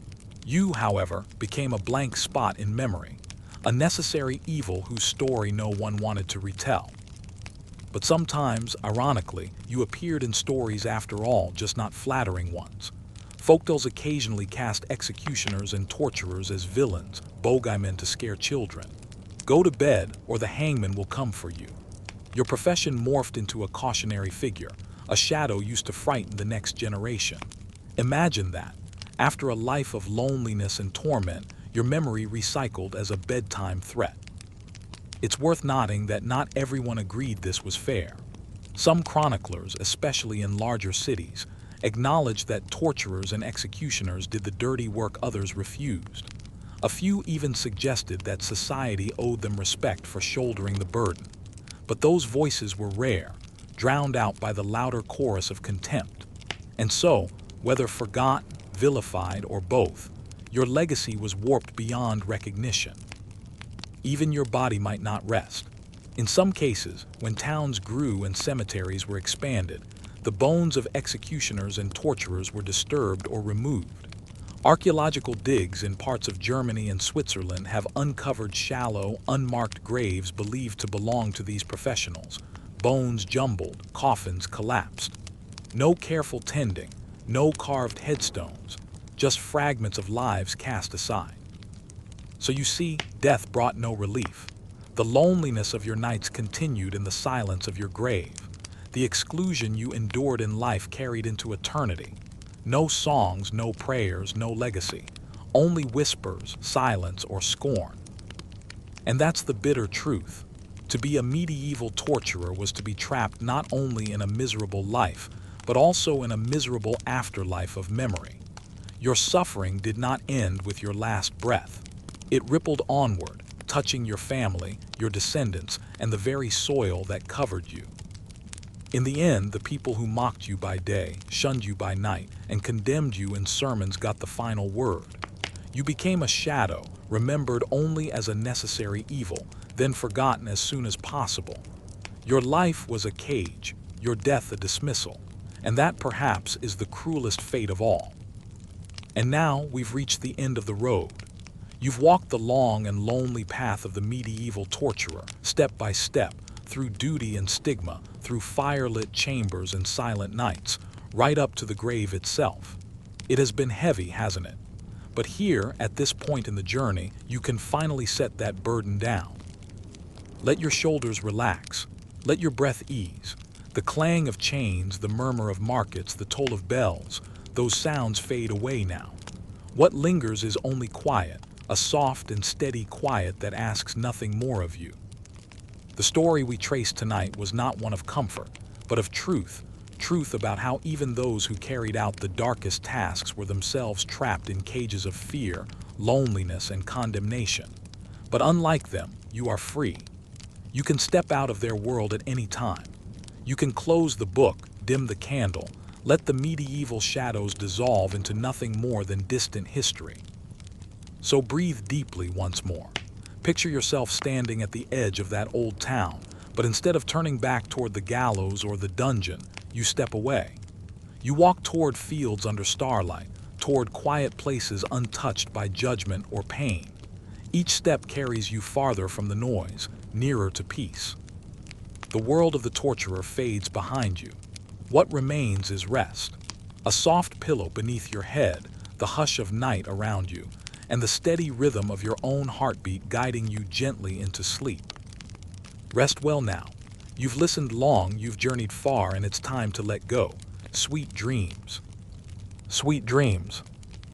You, however, became a blank spot in memory, a necessary evil whose story no one wanted to retell. But sometimes, ironically, you appeared in stories after all, just not flattering ones. Folktales occasionally cast executioners and torturers as villains, bogeymen to scare children. Go to bed, or the hangman will come for you. Your profession morphed into a cautionary figure, a shadow used to frighten the next generation. Imagine that. After a life of loneliness and torment, your memory recycled as a bedtime threat. It's worth noting that not everyone agreed this was fair. Some chroniclers, especially in larger cities, acknowledged that torturers and executioners did the dirty work others refused. A few even suggested that society owed them respect for shouldering the burden. But those voices were rare, drowned out by the louder chorus of contempt. And so, whether forgotten, vilified, or both, your legacy was warped beyond recognition. Even your body might not rest. In some cases, when towns grew and cemeteries were expanded, the bones of executioners and torturers were disturbed or removed. Archaeological digs in parts of Germany and Switzerland have uncovered shallow, unmarked graves believed to belong to these professionals. Bones jumbled, coffins collapsed. No careful tending, no carved headstones, just fragments of lives cast aside. So you see, death brought no relief. The loneliness of your nights continued in the silence of your grave. The exclusion you endured in life carried into eternity. No songs, no prayers, no legacy. Only whispers, silence, or scorn. And that's the bitter truth. To be a medieval torturer was to be trapped not only in a miserable life, but also in a miserable afterlife of memory. Your suffering did not end with your last breath. It rippled onward, touching your family, your descendants, and the very soil that covered you. In the end, the people who mocked you by day, shunned you by night, and condemned you in sermons got the final word. You became a shadow, remembered only as a necessary evil, then forgotten as soon as possible. Your life was a cage, your death a dismissal, and that perhaps is the cruelest fate of all. And now we've reached the end of the road. You've walked the long and lonely path of the medieval torturer, step by step, through duty and stigma, through firelit chambers and silent nights, right up to the grave itself. It has been heavy, hasn't it? But here, at this point in the journey, you can finally set that burden down. Let your shoulders relax. Let your breath ease. The clang of chains, the murmur of markets, the toll of bells, those sounds fade away now. What lingers is only quiet, a soft and steady quiet that asks nothing more of you. The story we traced tonight was not one of comfort, but of truth. Truth about how even those who carried out the darkest tasks were themselves trapped in cages of fear, loneliness, and condemnation. But unlike them, you are free. You can step out of their world at any time. You can close the book, dim the candle, let the medieval shadows dissolve into nothing more than distant history. So breathe deeply once more. Picture yourself standing at the edge of that old town, but instead of turning back toward the gallows or the dungeon, you step away. You walk toward fields under starlight, toward quiet places untouched by judgment or pain. Each step carries you farther from the noise, nearer to peace. The world of the torturer fades behind you. What remains is rest. A soft pillow beneath your head, the hush of night around you, and the steady rhythm of your own heartbeat guiding you gently into sleep. Rest well now. You've listened long, you've journeyed far, and it's time to let go. Sweet dreams. Sweet dreams.